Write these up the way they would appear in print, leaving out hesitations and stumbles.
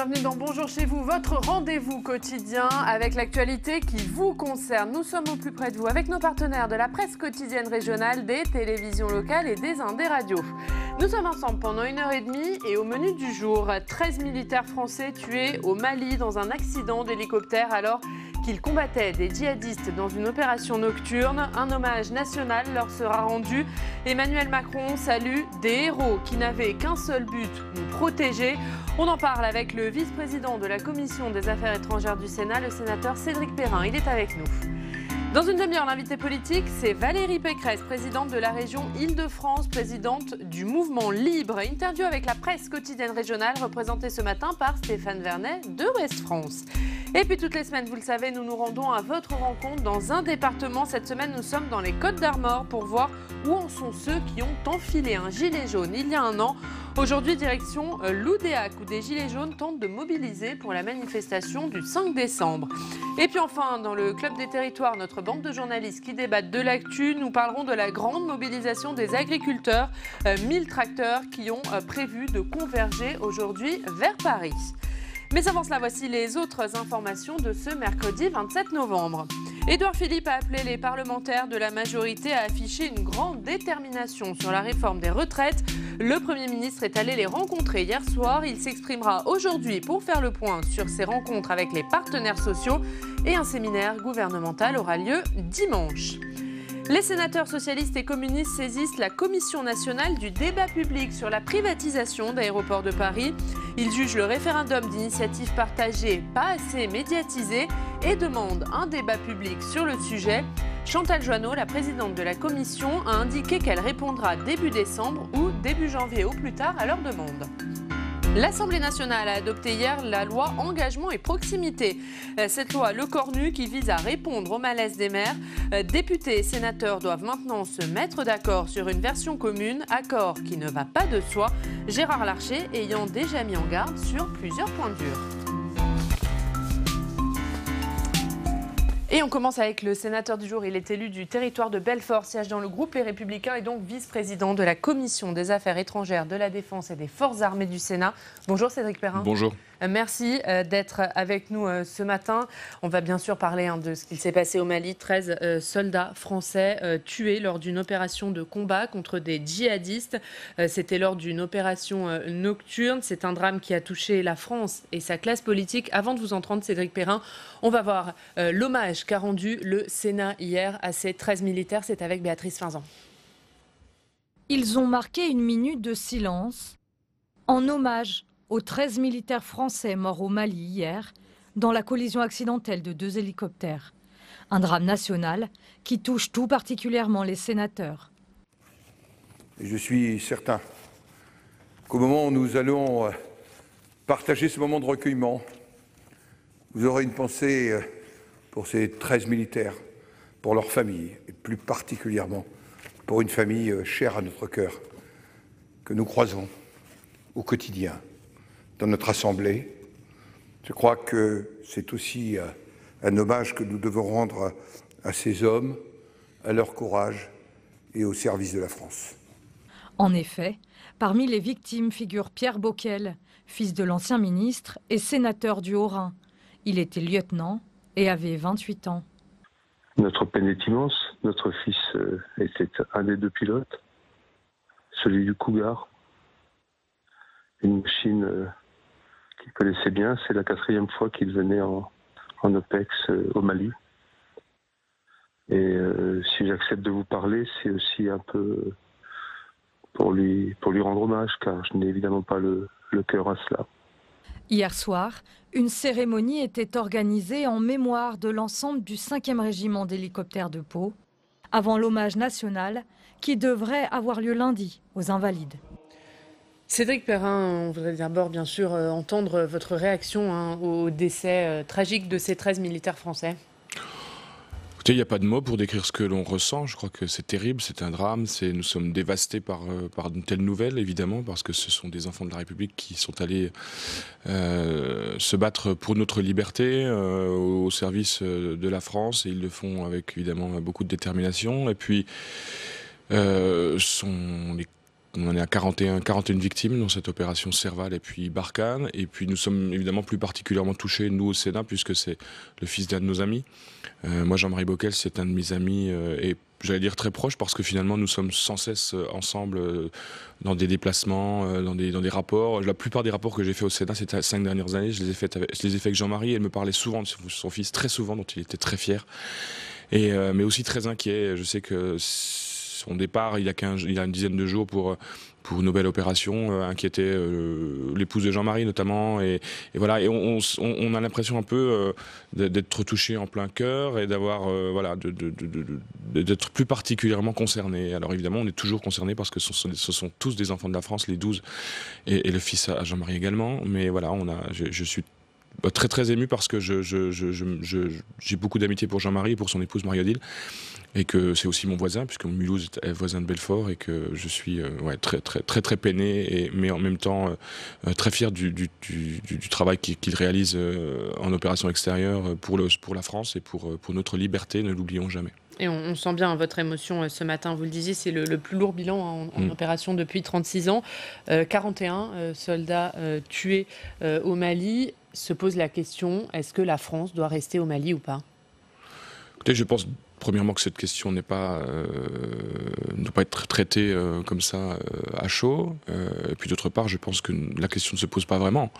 bienvenue dans Bonjour chez vous, votre rendez-vous quotidien avec l'actualité qui vous concerne. Nous sommes au plus près de vous avec nos partenaires de la presse quotidienne régionale, des télévisions locales et des radios. Nous sommes ensemble pendant 1h30 et au menu du jour, 13 militaires français tués au Mali dans un accident d'hélicoptère alors qu'ils combattaient des djihadistes dans une opération nocturne. Un hommage national leur sera rendu. Emmanuel Macron salue des héros qui n'avaient qu'un seul but, nous protéger. On en parle avec le vice-président de la Commission des Affaires étrangères du Sénat, le sénateur Cédric Perrin. Il est avec nous. Dans une demi-heure, l'invité politique, c'est Valérie Pécresse, présidente de la région Île-de-France, présidente du mouvement Libre. Interview avec la presse quotidienne régionale, représentée ce matin par Stéphane Vernet de Ouest France. Et puis toutes les semaines, vous le savez, nous nous rendons à votre rencontre dans un département. Cette semaine, nous sommes dans les Côtes-d'Armor pour voir où en sont ceux qui ont enfilé un gilet jaune il y a un an. Aujourd'hui, direction l'Oudéac, où des gilets jaunes tentent de mobiliser pour la manifestation du 5 décembre. Et puis enfin, dans le Club des Territoires, notre bande de journalistes qui débattent de l'actu, nous parlerons de la grande mobilisation des agriculteurs, 1000 tracteurs qui ont prévu de converger aujourd'hui vers Paris. Mais avant cela, voici les autres informations de ce mercredi 27 novembre. Édouard Philippe a appelé les parlementaires de la majorité à afficher une grande détermination sur la réforme des retraites. Le Premier ministre est allé les rencontrer hier soir. Il s'exprimera aujourd'hui pour faire le point sur ses rencontres avec les partenaires sociaux et un séminaire gouvernemental aura lieu dimanche. Les sénateurs socialistes et communistes saisissent la Commission nationale du débat public sur la privatisation d'Aéroports de Paris. Ils jugent le référendum d'initiative partagée pas assez médiatisé et demandent un débat public sur le sujet. Chantal Joanneau, la présidente de la commission, a indiqué qu'elle répondra début décembre ou début janvier au plus tard à leur demande. L'Assemblée nationale a adopté hier la loi Engagement et Proximité. Cette loi, le cornu, qui vise à répondre au malaise des maires. Députés et sénateurs doivent maintenant se mettre d'accord sur une version commune, accord qui ne va pas de soi. Gérard Larcher ayant déjà mis en garde sur plusieurs points durs. Et on commence avec le sénateur du jour. Il est élu du territoire de Belfort, siège dans le groupe Les Républicains et donc vice-président de la Commission des Affaires étrangères, de la Défense et des Forces armées du Sénat. Bonjour Cédric Perrin. Bonjour. Merci d'être avec nous ce matin. On va bien sûr parler de ce qu'il s'est passé au Mali. 13 soldats français tués lors d'une opération de combat contre des djihadistes. C'était lors d'une opération nocturne. C'est un drame qui a touché la France et sa classe politique. Avant de vous entendre, Cédric Perrin, on va voir l'hommage qu'a rendu le Sénat hier à ces 13 militaires. C'est avec Béatrice Finzan. Ils ont marqué une minute de silence en hommage aux 13 militaires français morts au Mali hier dans la collision accidentelle de 2 hélicoptères. Un drame national qui touche tout particulièrement les sénateurs. Je suis certain qu'au moment où nous allons partager ce moment de recueillement, vous aurez une pensée pour ces 13 militaires, pour leurs familles, et plus particulièrement pour une famille chère à notre cœur, que nous croisons au quotidien dans notre Assemblée. Je crois que c'est aussi un hommage que nous devons rendre à ces hommes, à leur courage et au service de la France. En effet, parmi les victimes figure Pierre Bockel, fils de l'ancien ministre et sénateur du Haut-Rhin. Il était lieutenant et avait 28 ans. Notre peine est immense. Notre fils était un des 2 pilotes, celui du Cougar, une machine qu'il connaissait bien. C'est la 4e fois qu'il venait en OPEX au Mali. Et si j'accepte de vous parler, c'est aussi un peu pour lui rendre hommage, car je n'ai évidemment pas le cœur à cela. Hier soir, une cérémonie était organisée en mémoire de l'ensemble du 5e régiment d'hélicoptères de Pau, avant l'hommage national qui devrait avoir lieu lundi aux Invalides. Cédric Perrin, on voudrait d'abord bien sûr entendre votre réaction au décès tragique de ces 13 militaires français. Écoutez, il n'y a pas de mots pour décrire ce que l'on ressent. Je crois que c'est terrible, c'est un drame. Nous sommes dévastés par une telle nouvelle, évidemment, parce que ce sont des enfants de la République qui sont allés se battre pour notre liberté, au service de la France. Et ils le font avec, évidemment, beaucoup de détermination. Et puis, sont les on en est à 41 victimes dans cette opération Serval et puis Barkhane. Et puis nous sommes évidemment plus particulièrement touchés, nous au Sénat, puisque c'est le fils d'un de nos amis. Moi, Jean-Marie Bockel, c'est un de mes amis et j'allais dire très proche, parce que finalement nous sommes sans cesse ensemble dans des déplacements, dans des rapports. La plupart des rapports que j'ai fait au Sénat ces 5 dernières années, je les ai fait avec Jean-Marie. Elle me parlait souvent de son fils, très souvent, dont il était très fier, mais aussi très inquiet. Je sais que son départ il y a une dizaine de jours pour une nouvelle opération inquiétait l'épouse de Jean-Marie notamment, et voilà, et on a l'impression un peu d'être touché en plein cœur et d'avoir d'être plus particulièrement concerné. Alors évidemment on est toujours concerné parce que ce sont tous des enfants de la France, les 12 et le fils à Jean-Marie également, mais voilà, je suis très très ému parce que j'ai beaucoup d'amitié pour Jean-Marie et pour son épouse Marie-Odile, et que c'est aussi mon voisin, puisque Mulhouse est voisin de Belfort, et que je suis très peiné, mais en même temps très fier du travail qu'il réalise en opération extérieure pour la France et pour notre liberté, ne l'oublions jamais. Et on sent bien votre émotion ce matin, vous le disiez, c'est le plus lourd bilan en opération depuis 36 ans. 41 soldats tués au Mali. Se pose la question, est-ce que la France doit rester au Mali ou pas ? Écoutez, je pense premièrement que cette question ne doit pas être traitée comme ça à chaud. Et puis d'autre part, je pense que la question ne se pose pas vraiment.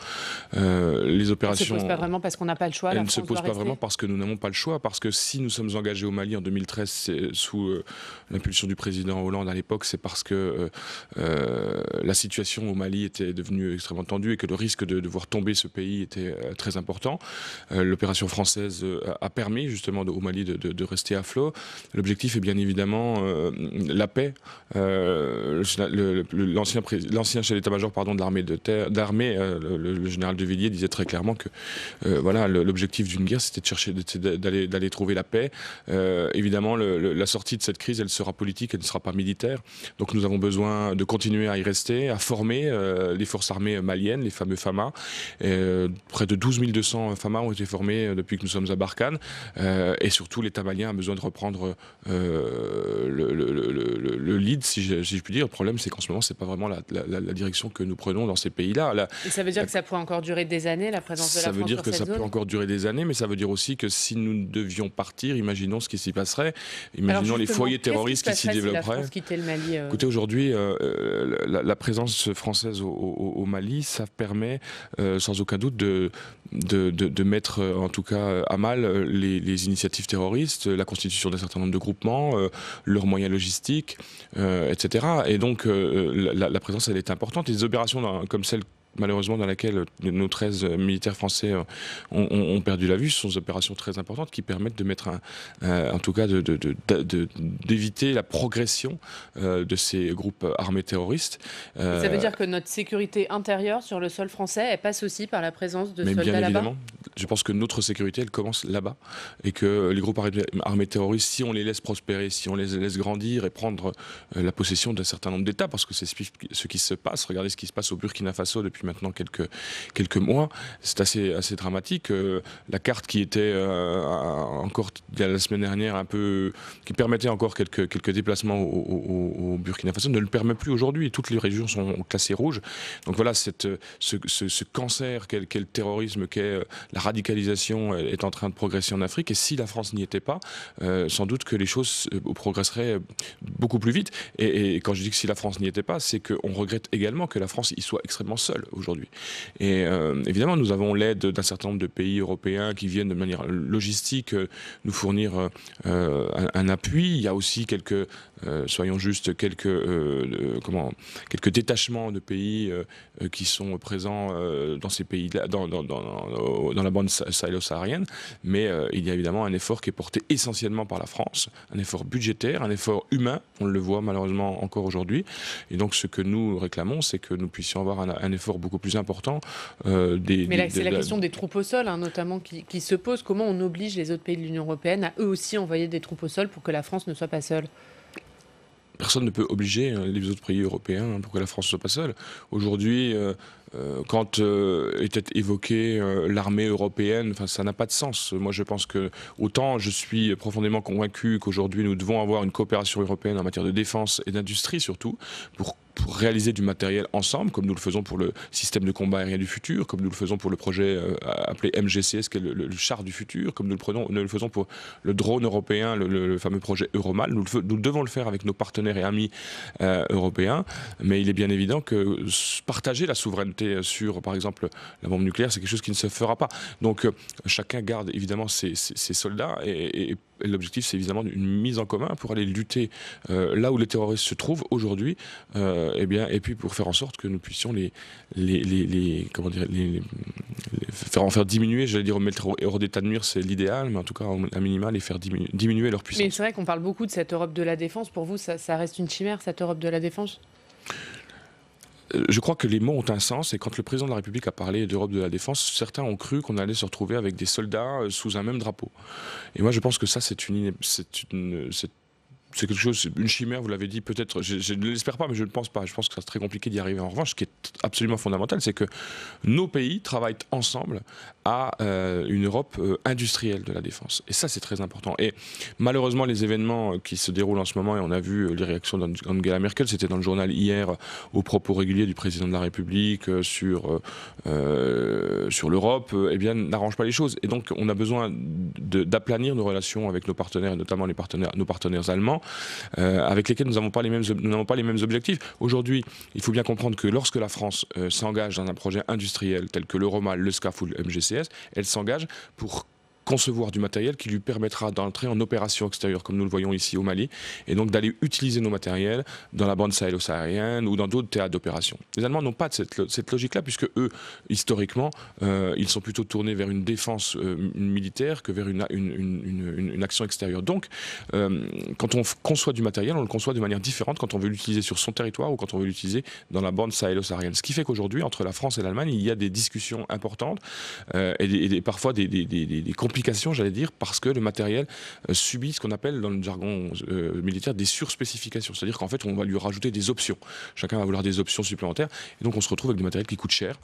Les opérations... Elle ne se pose pas vraiment parce qu'on n'a pas le choix. Elle ne se pose pas vraiment parce que nous n'avons pas le choix. Parce que si nous sommes engagés au Mali en 2013 sous l'impulsion du président Hollande à l'époque, c'est parce que la situation au Mali était devenue extrêmement tendue et que le risque de voir tomber ce pays était très important. L'opération française a permis justement au Mali de rester à flot. L'objectif est bien évidemment la paix. L'ancien chef d'état-major de l'armée le général de Villiers disait très clairement que l'objectif d'une guerre, c'était d'aller trouver la paix. Évidemment, la sortie de cette crise, elle sera politique, elle ne sera pas militaire. Donc nous avons besoin de continuer à y rester, à former les forces armées maliennes, les fameux FAMA. Près de 12 200 FAMA ont été formés depuis que nous sommes à Barkhane. Et surtout, l'État malien a besoin de reprendre le lead, si je puis dire. Le problème, c'est qu'en ce moment, c'est pas vraiment la direction que nous prenons dans ces pays-là. Et ça veut dire que ça pourrait encore durer des années, la présence de la France dans cette zone ? Ça veut dire que ça peut encore durer des années, mais ça veut dire aussi que si nous devions partir, imaginons ce qui s'y passerait, imaginons les foyers terroristes qui s'y développeraient. Si la France quittait le Mali, Écoutez, aujourd'hui, la présence française au Mali, ça permet sans aucun doute de mettre en tout cas à mal les initiatives terroristes, la constitution d'un certain nombre de groupements, leurs moyens logistiques, etc. Et donc la présence, elle est importante. Et des opérations comme celle malheureusement dans laquelle nos 13 militaires français ont perdu la vue, ce sont des opérations très importantes qui permettent de mettre en tout cas d'éviter la progression de ces groupes armés terroristes. Ça veut dire que notre sécurité intérieure sur le sol français, elle passe aussi par la présence de soldats là-bas ? Bien évidemment. Je pense que notre sécurité, elle commence là-bas, et que les groupes armés terroristes, si on les laisse prospérer, si on les laisse grandir et prendre la possession d'un certain nombre d'États, parce que c'est ce qui se passe. Regardez ce qui se passe au Burkina Faso depuis maintenant quelques mois. C'est assez dramatique. La carte qui était encore il y a la semaine dernière qui permettait encore quelques déplacements au Burkina Faso ne le permet plus aujourd'hui. Toutes les régions sont classées rouges. Donc voilà, ce cancer qu'est le terrorisme, qu'est la radicalisation, est en train de progresser en Afrique. Et si la France n'y était pas, sans doute que les choses progresseraient beaucoup plus vite. Et quand je dis que si la France n'y était pas, c'est qu'on regrette également que la France y soit extrêmement seule aujourd'hui. Et évidemment, nous avons l'aide d'un certain nombre de pays européens qui viennent de manière logistique nous fournir un appui. Il y a aussi soyons justes, quelques détachements de pays qui sont présents dans ces pays-là, dans la bande sahélo-saharienne. Mais il y a évidemment un effort qui est porté essentiellement par la France, un effort budgétaire, un effort humain. On le voit malheureusement encore aujourd'hui. Et donc ce que nous réclamons, c'est que nous puissions avoir un effort beaucoup plus important. Mais c'est la question des troupes au sol, notamment, qui se pose. Comment on oblige les autres pays de l'Union européenne à eux aussi envoyer des troupes au sol pour que la France ne soit pas seule ? Personne ne peut obliger les autres pays européens pour que la France ne soit pas seule. Aujourd'hui, quand était évoquée l'armée européenne, ça n'a pas de sens. Moi, je pense que autant je suis profondément convaincu qu'aujourd'hui nous devons avoir une coopération européenne en matière de défense et d'industrie surtout pour réaliser du matériel ensemble, comme nous le faisons pour le système de combat aérien du futur, comme nous le faisons pour le projet appelé MGCS, qui est le char du futur, comme nous le faisons pour le drone européen, le fameux projet Euromal. Nous devons le faire avec nos partenaires et amis européens, mais il est bien évident que partager la souveraineté sur, par exemple, la bombe nucléaire, c'est quelque chose qui ne se fera pas. Donc chacun garde évidemment ses soldats et l'objectif, c'est évidemment une mise en commun pour aller lutter là où les terroristes se trouvent aujourd'hui, et puis pour faire en sorte que nous puissions faire diminuer, j'allais dire mettre hors d'état de nuire, c'est l'idéal, mais en tout cas à minima les faire diminuer leur puissance. Mais c'est vrai qu'on parle beaucoup de cette Europe de la défense. Pour vous, ça reste une chimère, cette Europe de la défense ? Je crois que les mots ont un sens, et quand le président de la République a parlé d'Europe de la défense, certains ont cru qu'on allait se retrouver avec des soldats sous un même drapeau. Et moi je pense que ça c'est quelque chose, une chimère, vous l'avez dit, peut-être, je ne l'espère pas, mais je ne pense pas. Je pense que c'est très compliqué d'y arriver. En revanche, ce qui est absolument fondamental, c'est que nos pays travaillent ensemble à une Europe industrielle de la défense. Et ça, c'est très important. Et malheureusement, les événements qui se déroulent en ce moment, et on a vu les réactions d'Angela Merkel, c'était dans le journal hier, aux propos réguliers du président de la République sur l'Europe, n'arrange pas les choses. Et donc, on a besoin d'aplanir nos relations avec nos partenaires, et notamment nos partenaires allemands, avec lesquels nous n'avons pas les mêmes objectifs. Aujourd'hui, il faut bien comprendre que lorsque la France s'engage dans un projet industriel tel que l'Euromal, le SCAF ou le MGCS, elle s'engage pour concevoir du matériel qui lui permettra d'entrer en opération extérieure, comme nous le voyons ici au Mali, et donc d'aller utiliser nos matériels dans la bande sahélo-saharienne ou dans d'autres théâtres d'opération. Les Allemands n'ont pas de cette logique-là, puisque eux, historiquement, ils sont plutôt tournés vers une défense militaire que vers une action extérieure. Donc, quand on conçoit du matériel, on le conçoit de manière différente quand on veut l'utiliser sur son territoire ou quand on veut l'utiliser dans la bande sahélo-saharienne. Ce qui fait qu'aujourd'hui, entre la France et l'Allemagne, il y a des discussions importantes et parfois des complications, j'allais dire, parce que le matériel subit ce qu'on appelle dans le jargon militaire des surspécifications. C'est-à-dire qu'en fait, on va lui rajouter des options. Chacun va vouloir des options supplémentaires. Et donc, on se retrouve avec du matériel qui coûte cher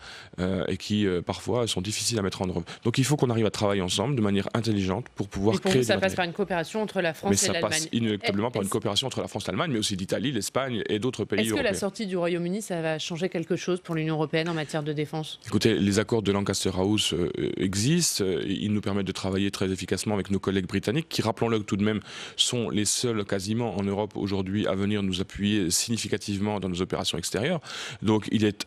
et qui, parfois, sont difficiles à mettre en œuvre. Donc, il faut qu'on arrive à travailler ensemble de manière intelligente pour pouvoir créer. Ça passe par une coopération entre la France et l'Allemagne. Mais ça passe inéluctablement par une coopération entre la France et l'Allemagne, mais aussi l'Italie, l'Espagne et d'autres pays européens. Est-ce que la sortie du Royaume-Uni, ça va changer quelque chose pour l'Union européenne en matière de défense ? Écoutez, les accords de Lancaster House existent. Ils nous permettent de travailler très efficacement avec nos collègues britanniques, qui, rappelons-le tout de même, sont les seuls quasiment en Europe aujourd'hui à venir nous appuyer significativement dans nos opérations extérieures. Donc il est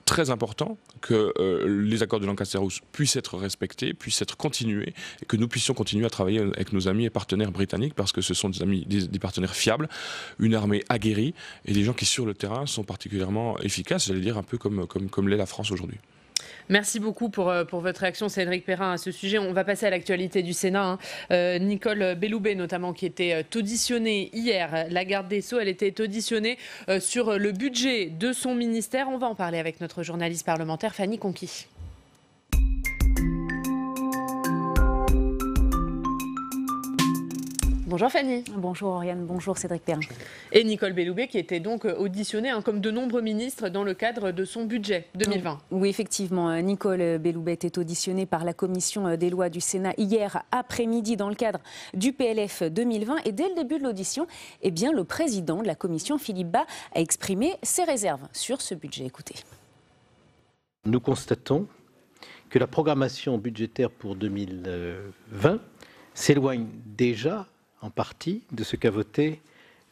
très important que les accords de Lancaster House puissent être respectés, puissent être continués, et que nous puissions continuer à travailler avec nos amis et partenaires britanniques, parce que ce sont des partenaires fiables, une armée aguerrie, et des gens qui sur le terrain sont particulièrement efficaces, j'allais dire un peu comme l'est la France aujourd'hui. Merci beaucoup pour votre réaction, Cédric Perrin, à ce sujet. On va passer à l'actualité du Sénat. Nicole Belloubet, notamment, qui était auditionnée hier. La garde des Sceaux, elle était auditionnée sur le budget de son ministère. On va en parler avec notre journaliste parlementaire, Fanny Conqui. Bonjour Fanny. Bonjour Oriane, bonjour Cédric Perrin. Et Nicole Belloubet qui était donc auditionnée, comme de nombreux ministres, dans le cadre de son budget 2020. Oui, effectivement, Nicole Belloubet est auditionnée par la commission des lois du Sénat hier après-midi dans le cadre du PLF 2020. Et dès le début de l'audition, le président de la commission, Philippe Bas, a exprimé ses réserves sur ce budget. Écoutez. Nous constatons que la programmation budgétaire pour 2020 s'éloigne déjà en partie de ce qu'a voté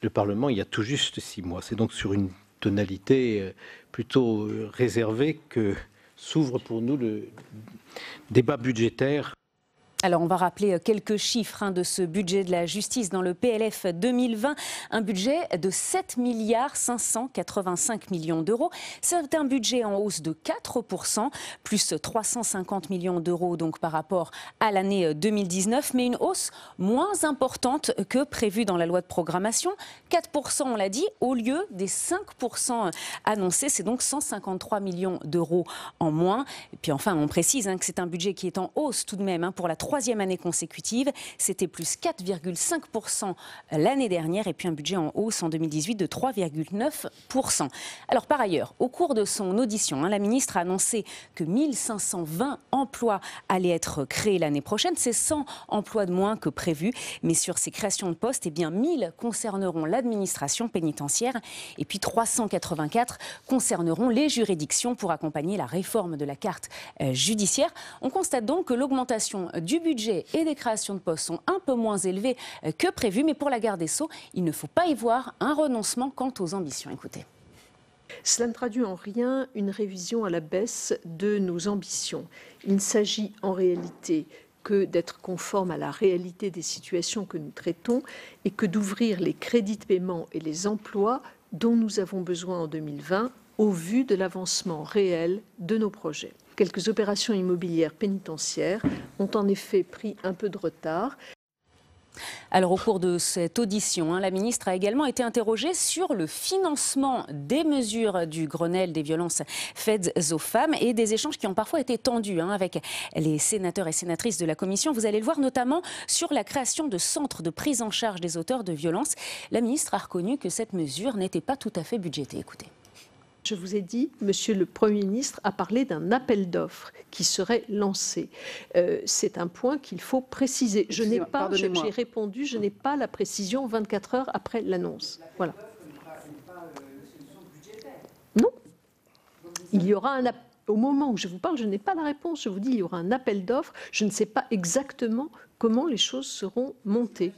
le Parlement il y a tout juste 6 mois. C'est donc sur une tonalité plutôt réservée que s'ouvre pour nous le débat budgétaire. Alors, on va rappeler quelques chiffres de ce budget de la justice dans le PLF 2020. Un budget de 7 585 millions d'euros. C'est un budget en hausse de 4%, plus 350 millions d'euros donc par rapport à l'année 2019, mais une hausse moins importante que prévue dans la loi de programmation. 4%, on l'a dit, au lieu des 5% annoncés. C'est donc 153 millions d'euros en moins. Et puis enfin, on précise que c'est un budget qui est en hausse tout de même pour la troisième année consécutive. C'était plus 4,5% l'année dernière et puis un budget en hausse en 2018 de 3,9%. Alors par ailleurs, au cours de son audition, la ministre a annoncé que 1520 emplois allaient être créés l'année prochaine. C'est 100 emplois de moins que prévu. Mais sur ces créations de postes, 1000 concerneront l'administration pénitentiaire et puis 384 concerneront les juridictions pour accompagner la réforme de la carte judiciaire. On constate donc que l'augmentation du budget et des créations de postes sont un peu moins élevées que prévu. Mais pour la garde des Sceaux, il ne faut pas y voir un renoncement quant aux ambitions. Écoutez. Cela ne traduit en rien une révision à la baisse de nos ambitions. Il ne s'agit en réalité que d'être conforme à la réalité des situations que nous traitons et que d'ouvrir les crédits de paiement et les emplois dont nous avons besoin en 2020 au vu de l'avancement réel de nos projets. Quelques opérations immobilières pénitentiaires ont en effet pris un peu de retard. Alors au cours de cette audition, la ministre a également été interrogée sur le financement des mesures du Grenelle des violences faites aux femmes et des échanges qui ont parfois été tendus avec les sénateurs et sénatrices de la commission. Vous allez le voir notamment sur la création de centres de prise en charge des auteurs de violences. La ministre a reconnu que cette mesure n'était pas tout à fait budgétée. Écoutez. Je vous ai dit, Monsieur le Premier ministre a parlé d'un appel d'offres qui serait lancé. C'est un point qu'il faut préciser. Je n'ai pas, j'ai répondu, je n'ai pas la précision 24 heures après l'annonce. Voilà. Non. Il y aura un appel. Au moment où je vous parle, je n'ai pas la réponse. Je vous dis, il y aura un appel d'offres. Je ne sais pas exactement comment les choses seront montées.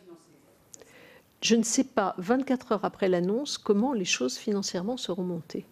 Je ne sais pas, 24 heures après l'annonce, comment les choses financièrement seront montées.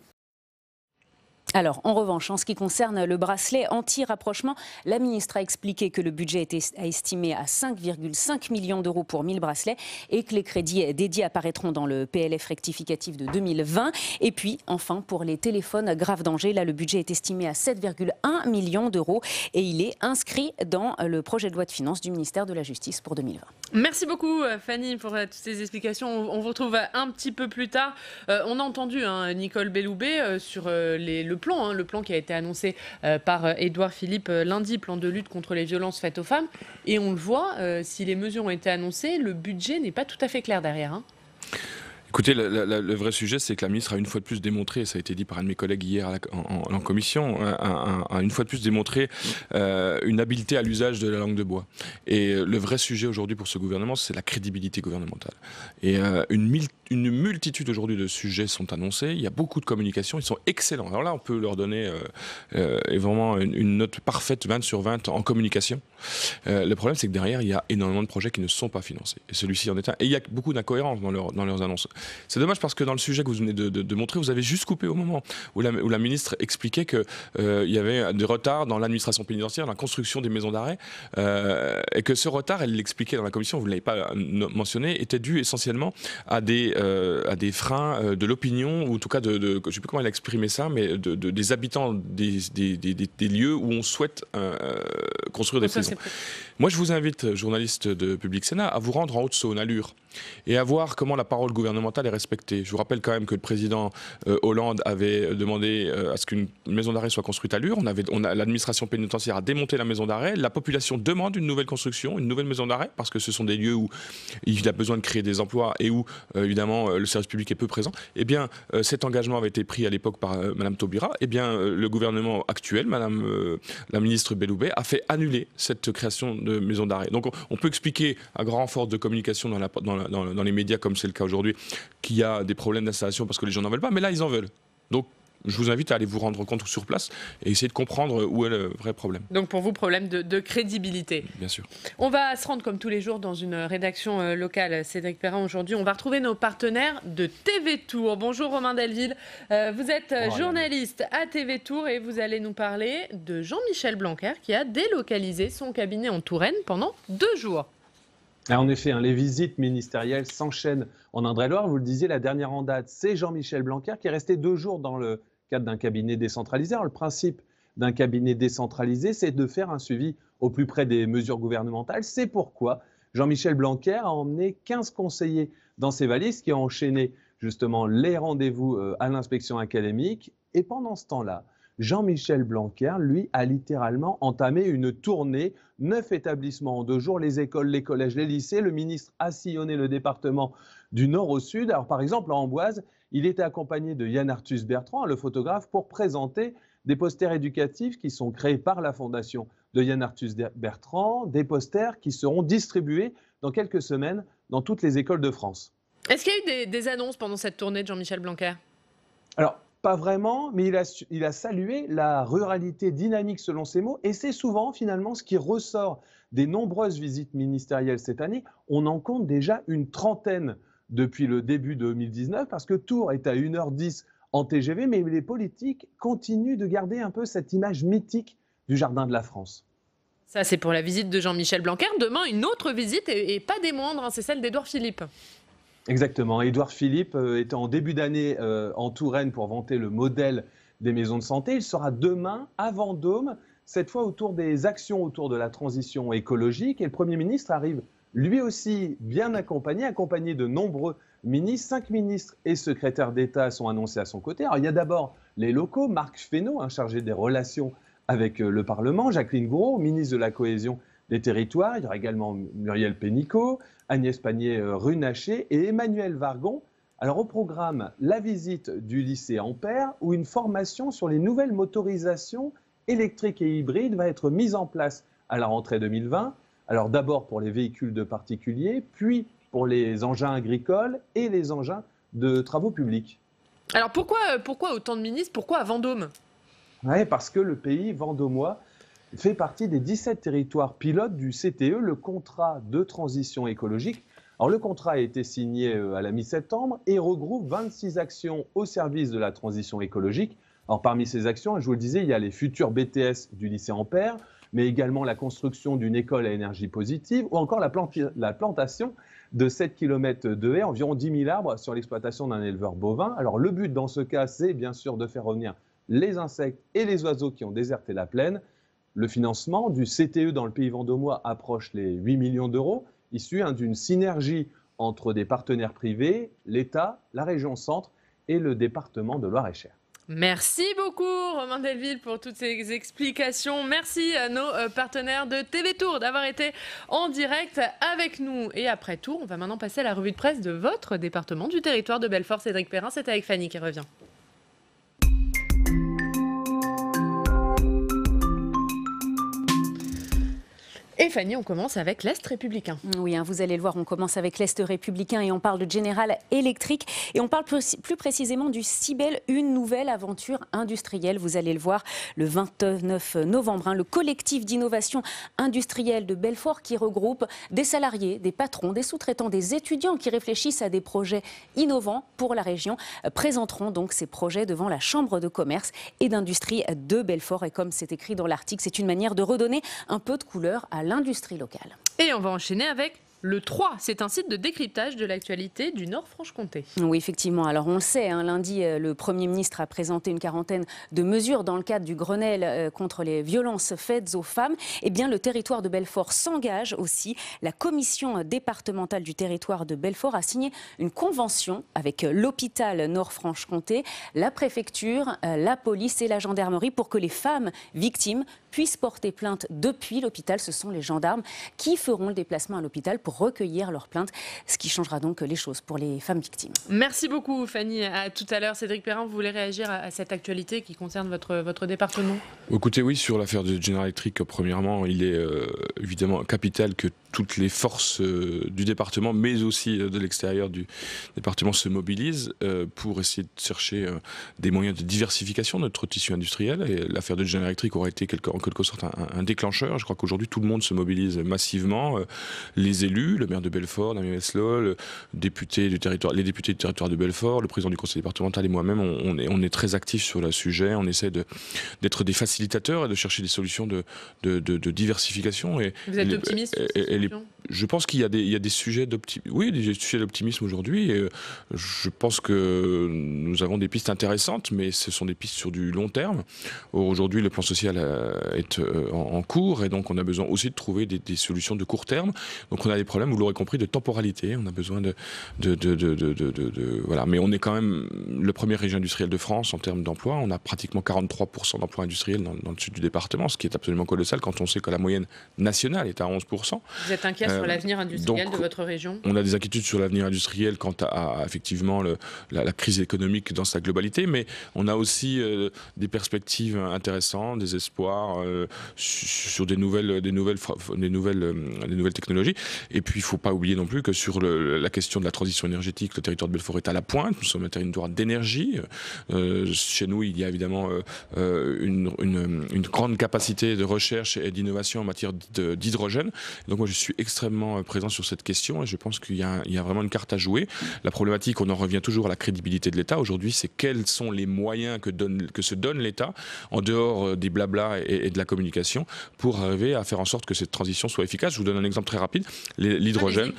Alors, en revanche, en ce qui concerne le bracelet anti-rapprochement, la ministre a expliqué que le budget était estimé à 5,5 millions d'euros pour 1000 bracelets et que les crédits dédiés apparaîtront dans le PLF rectificatif de 2020. Et puis, enfin, pour les téléphones grave danger, là, le budget est estimé à 7,1 millions d'euros et il est inscrit dans le projet de loi de finances du ministère de la Justice pour 2020. Merci beaucoup, Fanny, pour toutes ces explications. On vous retrouve un petit peu plus tard. On a entendu Nicole Belloubet sur le plan qui a été annoncé par Édouard Philippe lundi, plan de lutte contre les violences faites aux femmes. Et on le voit, si les mesures ont été annoncées, le budget n'est pas tout à fait clair derrière. Écoutez, le vrai sujet, c'est que la ministre a une fois de plus démontré, ça a été dit par un de mes collègues hier en commission, a une fois de plus démontré une habileté à l'usage de la langue de bois. Et le vrai sujet aujourd'hui pour ce gouvernement, c'est la crédibilité gouvernementale. Et une multitude aujourd'hui de sujets sont annoncés, il y a beaucoup de communication, ils sont excellents. Alors là, on peut leur donner vraiment une note parfaite, 20 sur 20 en communication. Le problème, c'est que derrière, il y a énormément de projets qui ne sont pas financés. Et celui-ci en est un. Et il y a beaucoup d'incohérences dans leurs annonces. C'est dommage parce que dans le sujet que vous venez de montrer, vous avez juste coupé au moment où la ministre expliquait qu'il y avait des retards dans l'administration pénitentiaire, dans la construction des maisons d'arrêt, et que ce retard, elle l'expliquait dans la commission, vous ne l'avez pas mentionné, était dû essentiellement à des freins de l'opinion, ou en tout cas je ne sais plus comment elle a exprimé ça, mais des habitants des lieux où on souhaite construire des prisons. Moi, je vous invite, journalistes de Public Sénat, à vous rendre en Haute-Saône, à Lure, et à voir comment la parole gouvernementale est respectée. Je vous rappelle quand même que le président Hollande avait demandé à ce qu'une maison d'arrêt soit construite à Lure. L'administration pénitentiaire a démonté la maison d'arrêt. La population demande une nouvelle construction, une nouvelle maison d'arrêt, parce que ce sont des lieux où il a besoin de créer des emplois et où, évidemment, le service public est peu présent. Eh bien, cet engagement avait été pris à l'époque par Mme Taubira. Eh bien, le gouvernement actuel, Mme la ministre Belloubet, a fait annuler cette création de maison d'arrêt. Donc, on peut expliquer à grand force de communication dans les médias, comme c'est le cas aujourd'hui, qu'il y a des problèmes d'installation parce que les gens n'en veulent pas, mais là, ils en veulent. Donc, je vous invite à aller vous rendre compte sur place et essayer de comprendre où est le vrai problème. Donc pour vous, problème de crédibilité. Bien sûr. On va se rendre comme tous les jours dans une rédaction locale. Cédric Perrin, aujourd'hui, on va retrouver nos partenaires de TV Tour. Bonjour Romain Delville, vous êtes journaliste à TV Tour et vous allez nous parler de Jean-Michel Blanquer qui a délocalisé son cabinet en Touraine pendant 2 jours. En effet, les visites ministérielles s'enchaînent en Indre-et-Loire. Vous le disiez, la dernière en date, c'est Jean-Michel Blanquer qui est resté 2 jours dans le cadre d'un cabinet décentralisé. Alors, le principe d'un cabinet décentralisé, c'est de faire un suivi au plus près des mesures gouvernementales. C'est pourquoi Jean-Michel Blanquer a emmené 15 conseillers dans ses valises qui ont enchaîné justement les rendez-vous à l'inspection académique. Et pendant ce temps-là, Jean-Michel Blanquer, lui, a littéralement entamé une tournée, 9 établissements en 2 jours, les écoles, les collèges, les lycées. Le ministre a sillonné le département du nord au sud. Alors par exemple, à Amboise, il était accompagné de Yann Arthus Bertrand, le photographe, pour présenter des posters éducatifs qui sont créés par la fondation de Yann Arthus Bertrand, des posters qui seront distribués dans quelques semaines dans toutes les écoles de France. Est-ce qu'il y a eu des annonces pendant cette tournée de Jean-Michel Blanquer? Alors, pas vraiment, mais il a salué la ruralité dynamique selon ses mots, et c'est souvent finalement ce qui ressort des nombreuses visites ministérielles cette année. On en compte déjà une trentaine depuis le début de 2019, parce que Tours est à 1h10 en TGV, mais les politiques continuent de garder un peu cette image mythique du Jardin de la France. Ça, c'est pour la visite de Jean-Michel Blanquer. Demain, une autre visite, et pas des moindres, hein, c'est celle d'Édouard Philippe. Exactement. Édouard Philippe était en début d'année en Touraine pour vanter le modèle des maisons de santé. Il sera demain à Vendôme, cette fois autour des actions autour de la transition écologique. Et le Premier ministre arrive lui aussi bien accompagné de nombreux ministres. 5 ministres et secrétaires d'État sont annoncés à son côté. Alors, il y a d'abord les locaux, Marc Fesneau, chargé des relations avec le Parlement, Jacqueline Gourault, ministre de la Cohésion des Territoires, il y aura également Muriel Pénicaud, Agnès Pannier-Runacher et Emmanuel Vargon. Alors au programme, la visite du lycée Ampère, où une formation sur les nouvelles motorisations électriques et hybrides va être mise en place à la rentrée 2020. Alors d'abord pour les véhicules de particuliers, puis pour les engins agricoles et les engins de travaux publics. Alors pourquoi autant de ministres? Pourquoi à Vendôme? Oui, parce que le pays vendômois fait partie des 17 territoires pilotes du CTE, le contrat de transition écologique. Alors, le contrat a été signé à la mi-septembre et regroupe 26 actions au service de la transition écologique. Alors, parmi ces actions, je vous le disais, il y a les futurs BTS du lycée Ampère, mais également la construction d'une école à énergie positive ou encore la plantation de 7 km de haies, environ 10 000 arbres sur l'exploitation d'un éleveur bovin. Alors, le but dans ce cas, c'est bien sûr de faire revenir les insectes et les oiseaux qui ont déserté la plaine. Le financement du CTE dans le pays vendômois approche les 8 millions d'euros, issus d'une synergie entre des partenaires privés, l'État, la région Centre et le département de Loir-et-Cher. Merci beaucoup Romain Delville pour toutes ces explications. Merci à nos partenaires de TV Tour d'avoir été en direct avec nous. Et après Tours, on va maintenant passer à la revue de presse de votre département du territoire de Belfort. Cédric Perrin, c'est avec Fanny qui revient. Et Fanny, on commence avec l'Est républicain. Oui, vous allez le voir, on commence avec l'Est républicain et on parle de General Electric. Et on parle plus précisément du Cybelle, une nouvelle aventure industrielle. Vous allez le voir le 29 novembre. Le collectif d'innovation industrielle de Belfort qui regroupe des salariés, des patrons, des sous-traitants, des étudiants qui réfléchissent à des projets innovants pour la région, présenteront donc ces projets devant la Chambre de commerce et d'industrie de Belfort. Et comme c'est écrit dans l'article, c'est une manière de redonner un peu de couleur à l'industrie locale. Et on va enchaîner avec le 3. C'est un site de décryptage de l'actualité du Nord-Franche-Comté. Oui, effectivement. Alors on le sait, lundi, le Premier ministre a présenté une quarantaine de mesures dans le cadre du Grenelle contre les violences faites aux femmes. Eh bien, le territoire de Belfort s'engage aussi. La commission départementale du territoire de Belfort a signé une convention avec l'hôpital Nord-Franche-Comté, la préfecture, la police et la gendarmerie pour que les femmes victimes puissent porter plainte depuis l'hôpital. Ce sont les gendarmes qui feront le déplacement à l'hôpital pour recueillir leurs plaintes, ce qui changera donc les choses pour les femmes victimes. Merci beaucoup Fanny, à tout à l'heure. Cédric Perrin, vous voulez réagir à cette actualité qui concerne votre département? Écoutez, oui, sur l'affaire de General Electric, premièrement, il est évidemment capital que toutes les forces du département, mais aussi de l'extérieur du département, se mobilisent pour essayer de chercher des moyens de diversification de notre tissu industriel. Et l'affaire de General Electric aurait été en quelque sorte un déclencheur. Je crois qu'aujourd'hui, tout le monde se mobilise massivement. Les élus, le maire de Belfort, Damien Meslot, les députés du territoire de Belfort, le président du conseil départemental et moi-même, on est très actifs sur le sujet. On essaie d'être des facilitateurs et de chercher des solutions de diversification. Vous êtes optimiste? Je pense qu'il y a des sujets d'optimisme. Oui, des sujets d'optimisme aujourd'hui. Je pense que nous avons des pistes intéressantes, mais ce sont des pistes sur du long terme. Aujourd'hui, le plan social est en cours, et donc on a besoin aussi de trouver des solutions de court terme. Donc on a des problèmes, vous l'aurez compris, de temporalité. On a besoin voilà. Mais on est quand même le premier région industrielle de France en termes d'emploi. On a pratiquement 43% d'emplois industriels dans le sud du département, ce qui est absolument colossal quand on sait que la moyenne nationale est à 11%. Vous êtes inquiet sur l'avenir industriel de votre région ? On a des inquiétudes sur l'avenir industriel quant à effectivement la crise économique dans sa globalité, mais on a aussi des perspectives intéressantes, des espoirs sur des nouvelles technologies. Et puis il ne faut pas oublier non plus que sur la question de la transition énergétique, le territoire de Belfort est à la pointe. Nous sommes un territoire d'énergie. Chez nous, il y a évidemment une grande capacité de recherche et d'innovation en matière d'hydrogène. Donc moi je suis extrêmement présent sur cette question et je pense qu'il y a vraiment une carte à jouer. La problématique, on en revient toujours à la crédibilité de l'État. Aujourd'hui, c'est quels sont les moyens que se donne l'État en dehors des blablas et de la communication pour arriver à faire en sorte que cette transition soit efficace. Je vous donne un exemple très rapide. L'hydrogène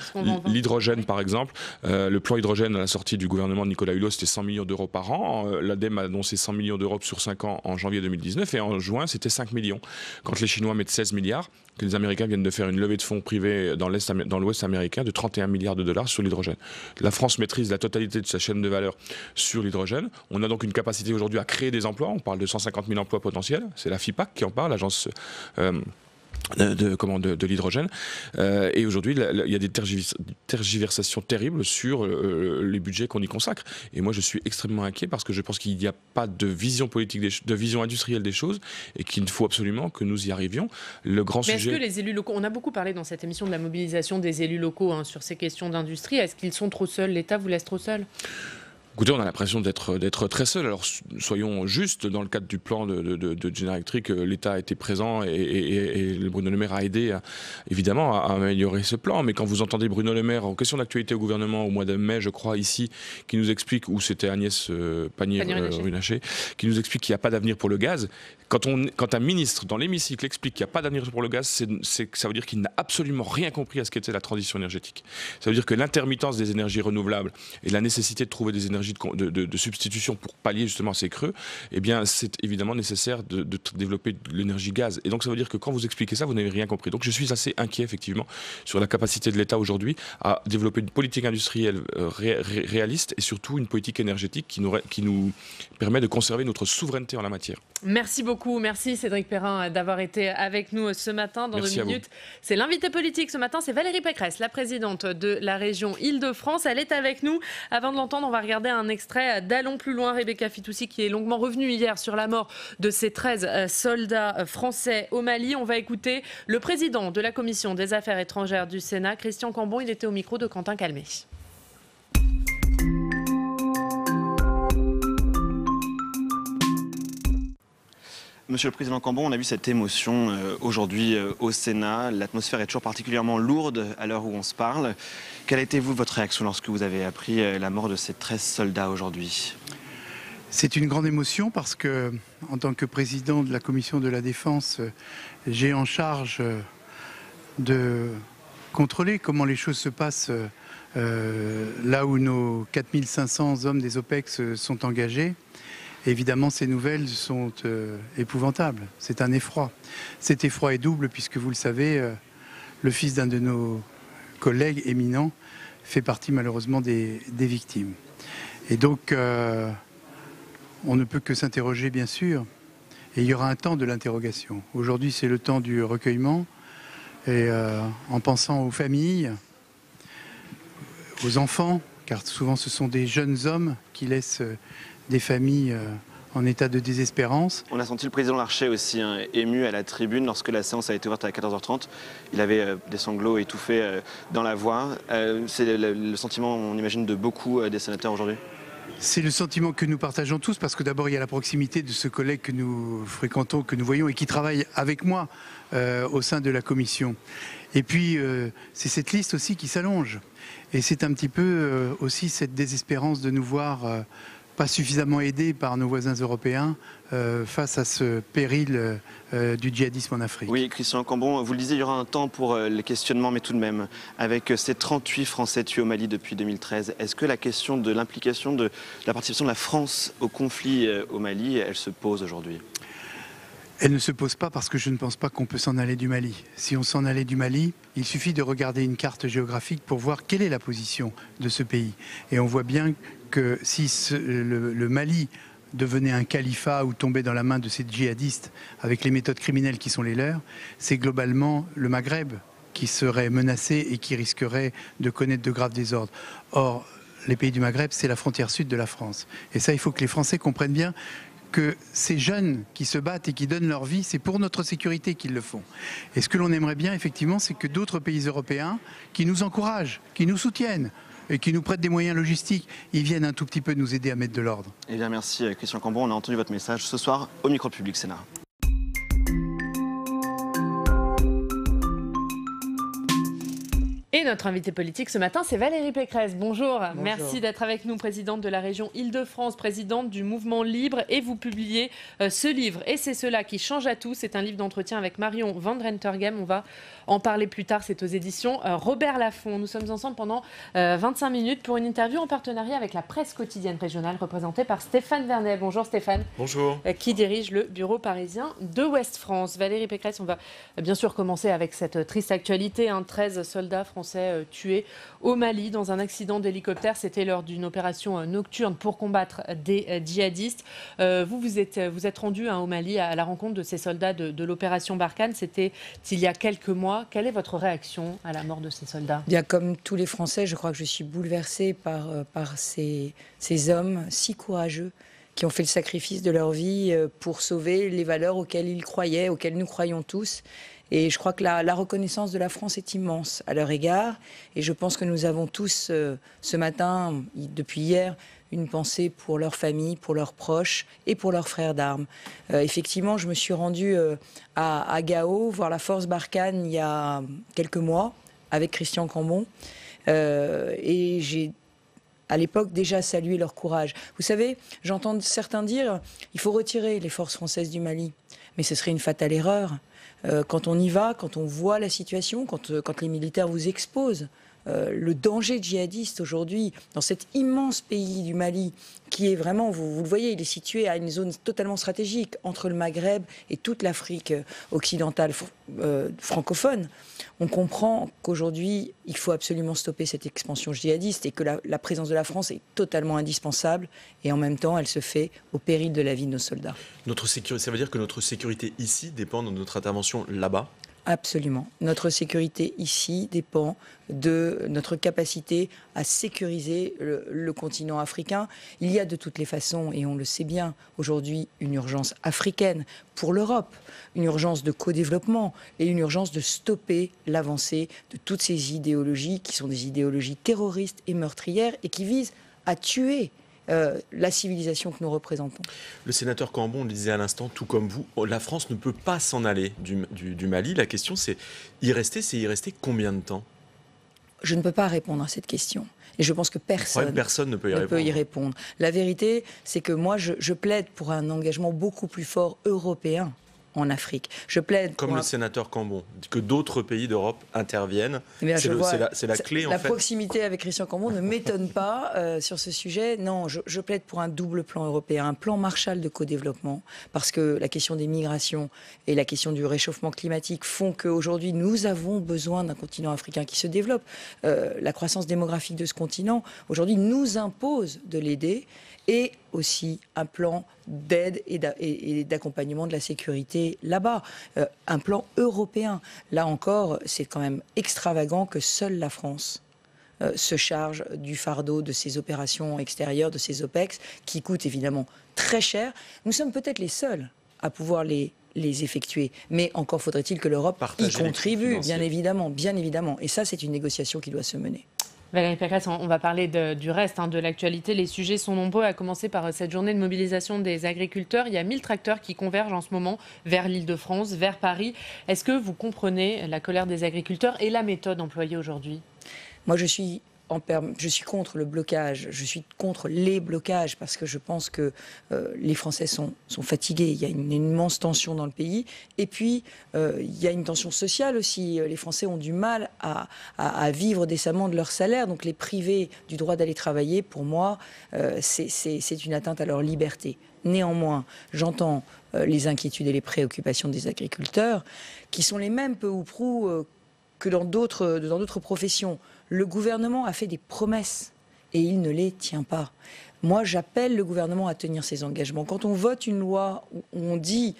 par exemple, le plan hydrogène à la sortie du gouvernement de Nicolas Hulot, c'était 100 millions d'euros par an. L'ADEME a annoncé 100 millions d'euros sur 5 ans en janvier 2019 et en juin, c'était 5 millions. Quand les Chinois mettent 16 milliards, que les Américains viennent de faire une levée de fonds privés dans l'Ouest américain de 31 milliards de dollars sur l'hydrogène. La France maîtrise la totalité de sa chaîne de valeur sur l'hydrogène. On a donc une capacité aujourd'hui à créer des emplois. On parle de 150 000 emplois potentiels. C'est la FIPAC qui en parle, l'agence de l'hydrogène. Et aujourd'hui, il y a des tergiversations terribles sur les budgets qu'on y consacre. Et moi, je suis extrêmement inquiet parce que je pense qu'il n'y a pas de vision politique, de vision industrielle des choses et qu'il faut absolument que nous y arrivions. Le grand sujet... Est-ce que les élus locaux, on a beaucoup parlé dans cette émission de la mobilisation des élus locaux sur ces questions d'industrie, est-ce qu'ils sont trop seuls? L'État vous laisse trop seul? Écoutez, on a l'impression d'être très seul. Alors soyons justes, dans le cadre du plan de General Electric, l'État a été présent et Bruno Le Maire a aidé évidemment à améliorer ce plan. Mais quand vous entendez Bruno Le Maire en question d'actualité au gouvernement au mois de mai, je crois, ici, qui nous explique, ou c'était Agnès Pannier-Runacher, qui nous explique qu'il n'y a pas d'avenir pour le gaz. Quand un ministre dans l'hémicycle explique qu'il n'y a pas d'avenir pour le gaz, ça veut dire qu'il n'a absolument rien compris à ce qu'était la transition énergétique. Ça veut dire que l'intermittence des énergies renouvelables et la nécessité de trouver des énergies de substitution pour pallier justement à ces creux, eh bien c'est évidemment nécessaire de développer de l'énergie gaz. Et donc ça veut dire que quand vous expliquez ça, vous n'avez rien compris. Donc je suis assez inquiet effectivement sur la capacité de l'État aujourd'hui à développer une politique industrielle réaliste et surtout une politique énergétique qui nous permet de conserver notre souveraineté en la matière. Merci beaucoup, merci Cédric Perrin d'avoir été avec nous ce matin. Dans 2 minutes, c'est l'invité politique ce matin, c'est Valérie Pécresse, la présidente de la région Île-de-France. Elle est avec nous. Avant de l'entendre, on va regarder un extrait d'Allons plus loin. Rebecca Fitoussi qui est longuement revenue hier sur la mort de ces 13 soldats français au Mali. On va écouter le président de la Commission des Affaires étrangères du Sénat, Christian Cambon. Il était au micro de Quentin Calmet. Monsieur le Président Cambon, on a vu cette émotion aujourd'hui au Sénat. L'atmosphère est toujours particulièrement lourde à l'heure où on se parle. Quelle a été votre réaction lorsque vous avez appris la mort de ces 13 soldats aujourd'hui? C'est une grande émotion parce que, en tant que président de la Commission de la Défense, j'ai en charge de contrôler comment les choses se passent là où nos 4500 hommes des OPEX sont engagés. Évidemment, ces nouvelles sont épouvantables. C'est un effroi. Cet effroi est double puisque, vous le savez, le fils d'un de nos collègues éminents fait partie malheureusement des victimes. Et donc, on ne peut que s'interroger, bien sûr. Et il y aura un temps de l'interrogation. Aujourd'hui, c'est le temps du recueillement. Et en pensant aux familles, aux enfants, car souvent ce sont des jeunes hommes qui laissent des familles en état de désespérance. On a senti le président Larcher aussi ému à la tribune lorsque la séance a été ouverte à 14h30. Il avait des sanglots étouffés dans la voix. C'est le sentiment, on imagine, de beaucoup des sénateurs aujourd'hui? C'est le sentiment que nous partageons tous, parce que d'abord il y a la proximité de ce collègue que nous fréquentons, que nous voyons et qui travaille avec moi au sein de la commission. Et puis c'est cette liste aussi qui s'allonge. Et c'est un petit peu aussi cette désespérance de nous voir pas suffisamment aidés par nos voisins européens face à ce péril du djihadisme en Afrique. Oui, Christian Cambon, vous le disiez, il y aura un temps pour les questionnements, mais tout de même, avec ces 38 Français tués au Mali depuis 2013, est-ce que la question de l'implication de la participation de la France au conflit au Mali, elle se pose aujourd'hui ? Elle ne se pose pas parce que je ne pense pas qu'on peut s'en aller du Mali. Si on s'en allait du Mali, il suffit de regarder une carte géographique pour voir quelle est la position de ce pays. Et on voit bien que si le Mali devenait un califat ou tombait dans la main de ces djihadistes avec les méthodes criminelles qui sont les leurs, c'est globalement le Maghreb qui serait menacé et qui risquerait de connaître de graves désordres. Or, les pays du Maghreb, c'est la frontière sud de la France. Et ça, il faut que les Français comprennent bien que ces jeunes qui se battent et qui donnent leur vie, c'est pour notre sécurité qu'ils le font. Et ce que l'on aimerait bien, effectivement, c'est que d'autres pays européens qui nous encouragent, qui nous soutiennent, et qui nous prêtent des moyens logistiques, ils viennent un tout petit peu nous aider à mettre de l'ordre. Eh bien, merci Christian Cambon. On a entendu votre message ce soir au micro public Sénat. Et notre invitée politique ce matin, c'est Valérie Pécresse. Bonjour. Bonjour. Merci d'être avec nous, présidente de la région Île-de-France, présidente du mouvement Libre. Et vous publiez ce livre. Et c'est cela qui change à tout. C'est un livre d'entretien avec Marion Van Rentergem. On va en parler plus tard. C'est aux éditions Robert Laffont. Nous sommes ensemble pendant 25 minutes pour une interview en partenariat avec la presse quotidienne régionale représentée par Stéphane Vernet. Bonjour Stéphane. Bonjour. Qui dirige le bureau parisien de Ouest France. Valérie Pécresse, on va bien sûr commencer avec cette triste actualité. 13 soldats français tués au Mali dans un accident d'hélicoptère. C'était lors d'une opération nocturne pour combattre des djihadistes. Vous êtes rendu au Mali à la rencontre de ces soldats de l'opération Barkhane. C'était il y a quelques mois. Quelle est votre réaction à la mort de ces soldats ? Bien, comme tous les Français, je crois que je suis bouleversée par ces hommes si courageux qui ont fait le sacrifice de leur vie pour sauver les valeurs auxquelles ils croyaient, auxquelles nous croyons tous. Et je crois que la reconnaissance de la France est immense à leur égard. Et je pense que nous avons tous, ce matin, depuis hier, une pensée pour leur famille, pour leurs proches et pour leurs frères d'armes. Effectivement, je me suis rendue à Gao, voir la force Barkhane il y a quelques mois, avec Christian Cambon. Et j'ai, à l'époque, déjà salué leur courage. Vous savez, j'entends certains dire il faut retirer les forces françaises du Mali. Mais ce serait une fatale erreur. Quand on y va, quand on voit la situation, quand les militaires vous exposent le danger djihadiste aujourd'hui dans cet immense pays du Mali, qui est vraiment, vous le voyez, il est situé à une zone totalement stratégique entre le Maghreb et toute l'Afrique occidentale francophone. On comprend qu'aujourd'hui, il faut absolument stopper cette expansion djihadiste et que la présence de la France est totalement indispensable et en même temps, elle se fait au péril de la vie de nos soldats. Ça veut dire que notre sécurité ici dépend de notre intervention là-bas ? Absolument. Notre sécurité ici dépend de notre capacité à sécuriser le continent africain. Il y a de toutes les façons, et on le sait bien, aujourd'hui une urgence africaine pour l'Europe, une urgence de co-développement et une urgence de stopper l'avancée de toutes ces idéologies qui sont des idéologies terroristes et meurtrières et qui visent à tuer la civilisation que nous représentons. Le sénateur Cambon le disait à l'instant, tout comme vous, la France ne peut pas s'en aller du Mali. La question, c'est y rester combien de temps ? Je ne peux pas répondre à cette question. Et je pense que personne ne peut y répondre. La vérité, c'est que moi, je plaide pour un engagement beaucoup plus fort européen en Afrique. Je plaide comme le sénateur Cambon, que d'autres pays d'Europe interviennent. C'est la clé, en fait. La proximité avec Christian Cambon ne m'étonne pas sur ce sujet. Non, je plaide pour un double plan européen, un plan Marshall de co-développement, parce que la question des migrations et la question du réchauffement climatique font qu'aujourd'hui, nous avons besoin d'un continent africain qui se développe. La croissance démographique de ce continent, aujourd'hui, nous impose de l'aider, et aussi un plan d'aide et d'accompagnement de la sécurité là-bas. Un plan européen. Là encore, c'est quand même extravagant que seule la France se charge du fardeau de ces opérations extérieures, de ces OPEX, qui coûtent évidemment très cher. Nous sommes peut-être les seuls à pouvoir les effectuer. Mais encore faudrait-il que l'Europe y contribue, bien évidemment. Et ça, c'est une négociation qui doit se mener. Valérie Pécresse, on va parler du reste de l'actualité. Les sujets sont nombreux, à commencer par cette journée de mobilisation des agriculteurs. Il y a 1000 tracteurs qui convergent en ce moment vers l'Île-de-France, vers Paris. Est-ce que vous comprenez la colère des agriculteurs et la méthode employée aujourd'hui ? Moi, je suis je suis contre le blocage, je suis contre les blocages parce que je pense que les Français sont fatigués. Il y a une immense tension dans le pays. Et puis, il y a une tension sociale aussi. Les Français ont du mal à vivre décemment de leur salaire. Donc, les priver du droit d'aller travailler, pour moi, c'est une atteinte à leur liberté. Néanmoins, j'entends les inquiétudes et les préoccupations des agriculteurs, qui sont les mêmes peu ou prou que dans d'autres professions. Le gouvernement a fait des promesses et il ne les tient pas. Moi, j'appelle le gouvernement à tenir ses engagements. Quand on vote une loi où on dit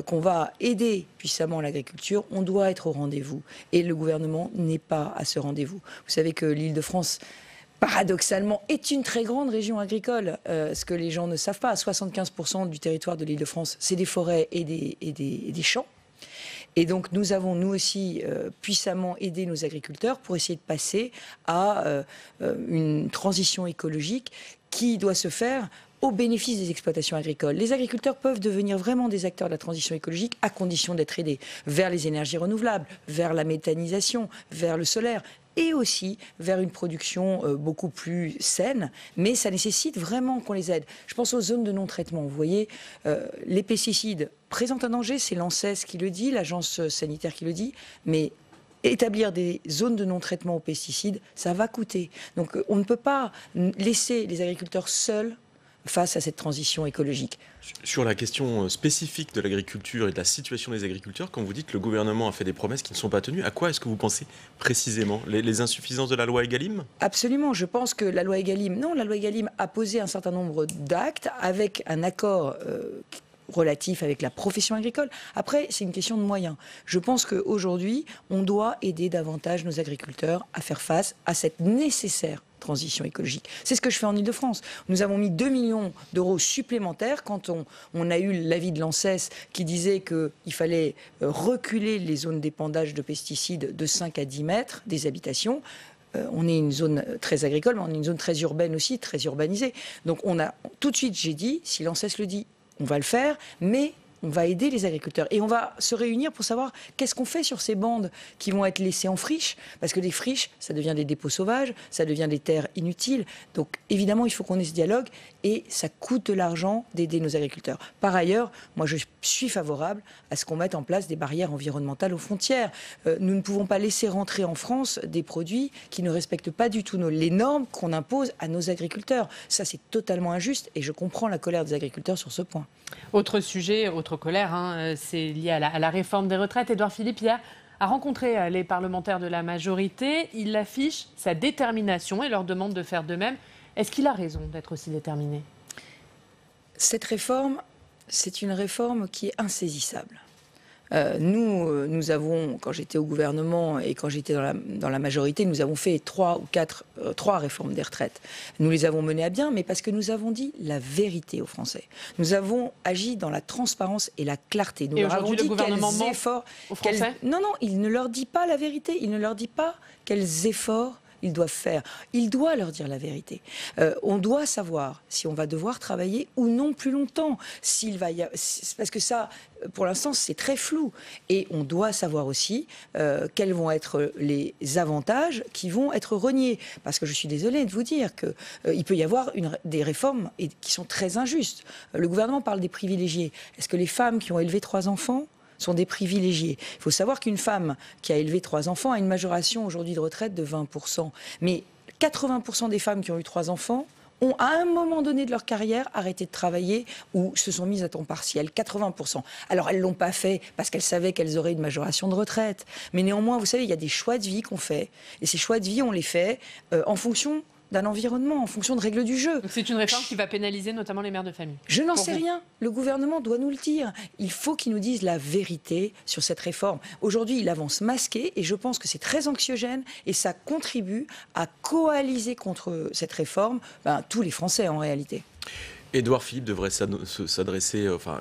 qu'on va aider puissamment l'agriculture, on doit être au rendez-vous. Et le gouvernement n'est pas à ce rendez-vous. Vous savez que l'Île-de-France, paradoxalement, est une très grande région agricole. Ce que les gens ne savent pas, 75% du territoire de l'Île-de-France, c'est des forêts et des champs. Et donc nous avons, nous aussi, puissamment aidé nos agriculteurs pour essayer de passer à une transition écologique qui doit se faire au bénéfice des exploitations agricoles. Les agriculteurs peuvent devenir vraiment des acteurs de la transition écologique à condition d'être aidés vers les énergies renouvelables, vers la méthanisation, vers le solaire, et aussi vers une production beaucoup plus saine, mais ça nécessite vraiment qu'on les aide. Je pense aux zones de non-traitement. Vous voyez, les pesticides présentent un danger, c'est l'ANSES qui le dit, l'agence sanitaire qui le dit, mais établir des zones de non-traitement aux pesticides, ça va coûter. Donc on ne peut pas laisser les agriculteurs seuls face à cette transition écologique. Sur la question spécifique de l'agriculture et de la situation des agriculteurs, quand vous dites que le gouvernement a fait des promesses qui ne sont pas tenues, à quoi est-ce que vous pensez précisément ? Les insuffisances de la loi Egalim ? Absolument, je pense que la loi Egalim, la loi Egalim a posé un certain nombre d'actes avec un accord relatif avec la profession agricole. Après, c'est une question de moyens. Je pense qu'aujourd'hui, on doit aider davantage nos agriculteurs à faire face à cette nécessaire transition écologique. C'est ce que je fais en Ile-de-France. Nous avons mis 2 millions d'euros supplémentaires quand on a eu l'avis de l'ANSES qui disait qu'il fallait reculer les zones d'épandage de pesticides de 5 à 10 mètres des habitations. On est une zone très agricole, mais on est une zone très urbaine aussi, très urbanisée. Donc tout de suite, j'ai dit, si l'ANSES le dit, on va le faire, mais on va aider les agriculteurs. Et on va se réunir pour savoir qu'est-ce qu'on fait sur ces bandes qui vont être laissées en friche. Parce que les friches, ça devient des dépôts sauvages, ça devient des terres inutiles. Donc évidemment, il faut qu'on ait ce dialogue et ça coûte de l'argent d'aider nos agriculteurs. Par ailleurs, moi je suis favorable à ce qu'on mette en place des barrières environnementales aux frontières. Nous ne pouvons pas laisser rentrer en France des produits qui ne respectent pas du tout les normes qu'on impose à nos agriculteurs. Ça, c'est totalement injuste et je comprends la colère des agriculteurs sur ce point. Autre sujet, autre colère, c'est lié à la réforme des retraites. Édouard Philippe, hier, a rencontré les parlementaires de la majorité. Il affiche sa détermination et leur demande de faire de même. Est-ce qu'il a raison d'être aussi déterminé ? Cette réforme, c'est une réforme qui est insaisissable. Nous avons, quand j'étais au gouvernement et quand j'étais dans la majorité, nous avons fait 3 réformes des retraites. Nous les avons menées à bien, mais parce que nous avons dit la vérité aux Français. Nous avons agi dans la transparence et la clarté. Nous leur avons dit quels efforts... aux Français ? Non, il ne leur dit pas la vérité. Il ne leur dit pas quels efforts ils doivent faire. Il doit leur dire la vérité. On doit savoir si on va devoir travailler ou non plus longtemps. Parce que ça, pour l'instant, c'est très flou. Et on doit savoir aussi quels vont être les avantages qui vont être reniés. Parce que je suis désolée de vous dire qu'il peut y avoir des réformes qui sont très injustes. Le gouvernement parle des privilégiés. Est-ce que les femmes qui ont élevé 3 enfants sont des privilégiés? Il faut savoir qu'une femme qui a élevé 3 enfants a une majoration aujourd'hui de retraite de 20%. Mais 80% des femmes qui ont eu 3 enfants ont, à un moment donné de leur carrière, arrêté de travailler ou se sont mises à temps partiel. 80%. Alors, elles ne l'ont pas fait parce qu'elles savaient qu'elles auraient une majoration de retraite. Mais néanmoins, vous savez, il y a des choix de vie qu'on fait. Et ces choix de vie, on les fait en fonction d'un environnement, en fonction de règles du jeu. Donc c'est une réforme qui va pénaliser notamment les mères de famille. Je n'en sais rien. Le gouvernement doit nous le dire. Il faut qu'il nous dise la vérité sur cette réforme. Aujourd'hui, il avance masqué et je pense que c'est très anxiogène et ça contribue à coaliser contre cette réforme tous les Français en réalité. Édouard Philippe devrait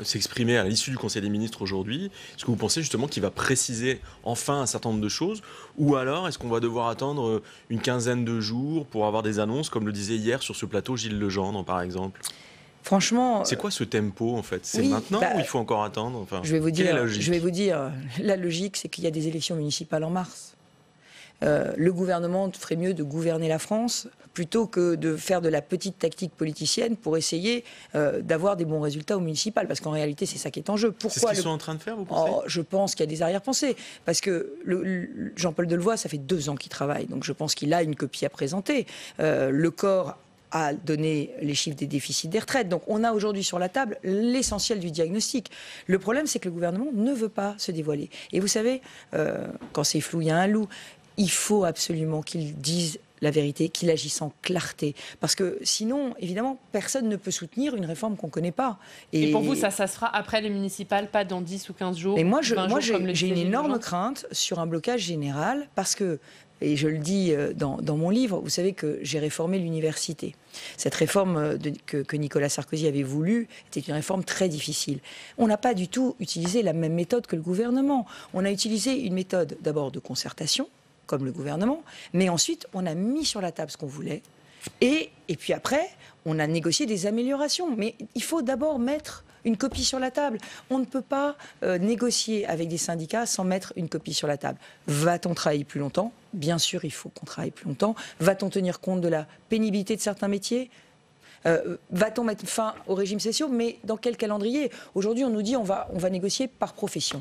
s'exprimer à l'issue du Conseil des ministres aujourd'hui. Est-ce que vous pensez justement qu'il va préciser enfin un certain nombre de choses ? Ou alors, est-ce qu'on va devoir attendre une quinzaine de jours pour avoir des annonces, comme le disait hier sur ce plateau Gilles Legendre, par exemple ? Franchement... C'est quoi ce tempo, en fait ? C'est maintenant ou il faut encore attendre ? Je vais vous dire, la logique, c'est qu'il y a des élections municipales en mars. Le gouvernement ferait mieux de gouverner la France plutôt que de faire de la petite tactique politicienne pour essayer d'avoir des bons résultats au municipal. Parce qu'en réalité, c'est ça qui est en jeu. C'est ce qu'ils sont en train de faire, vous pensez ? Je pense qu'il y a des arrière-pensées. Parce que Jean-Paul Delevoye, ça fait 2 ans qu'il travaille. Donc je pense qu'il a une copie à présenter. Le corps a donné les chiffres des déficits des retraites. Donc on a aujourd'hui sur la table l'essentiel du diagnostic. Le problème, c'est que le gouvernement ne veut pas se dévoiler. Et vous savez, quand c'est flou, il y a un loup. Il faut absolument qu'il dise la vérité, qu'il agisse en clarté. Parce que sinon, évidemment, personne ne peut soutenir une réforme qu'on ne connaît pas. Et pour vous, ça se fera après les municipales, pas dans 10 ou 15 jours? Et moi, j'ai une énorme crainte sur un blocage général, parce que, et je le dis dans mon livre, vous savez que j'ai réformé l'université. Cette réforme que Nicolas Sarkozy avait voulu était une réforme très difficile. On n'a pas du tout utilisé la même méthode que le gouvernement. On a utilisé une méthode d'abord de concertation, comme le gouvernement, mais ensuite on a mis sur la table ce qu'on voulait, et puis après on a négocié des améliorations. Mais il faut d'abord mettre une copie sur la table. On ne peut pas négocier avec des syndicats sans mettre une copie sur la table. Va-t-on travailler plus longtemps ? Bien sûr, il faut qu'on travaille plus longtemps. Va-t-on tenir compte de la pénibilité de certains métiers ? Va-t-on mettre fin aux régimes spéciaux ? Mais dans quel calendrier ? Aujourd'hui, on nous dit on va négocier par profession.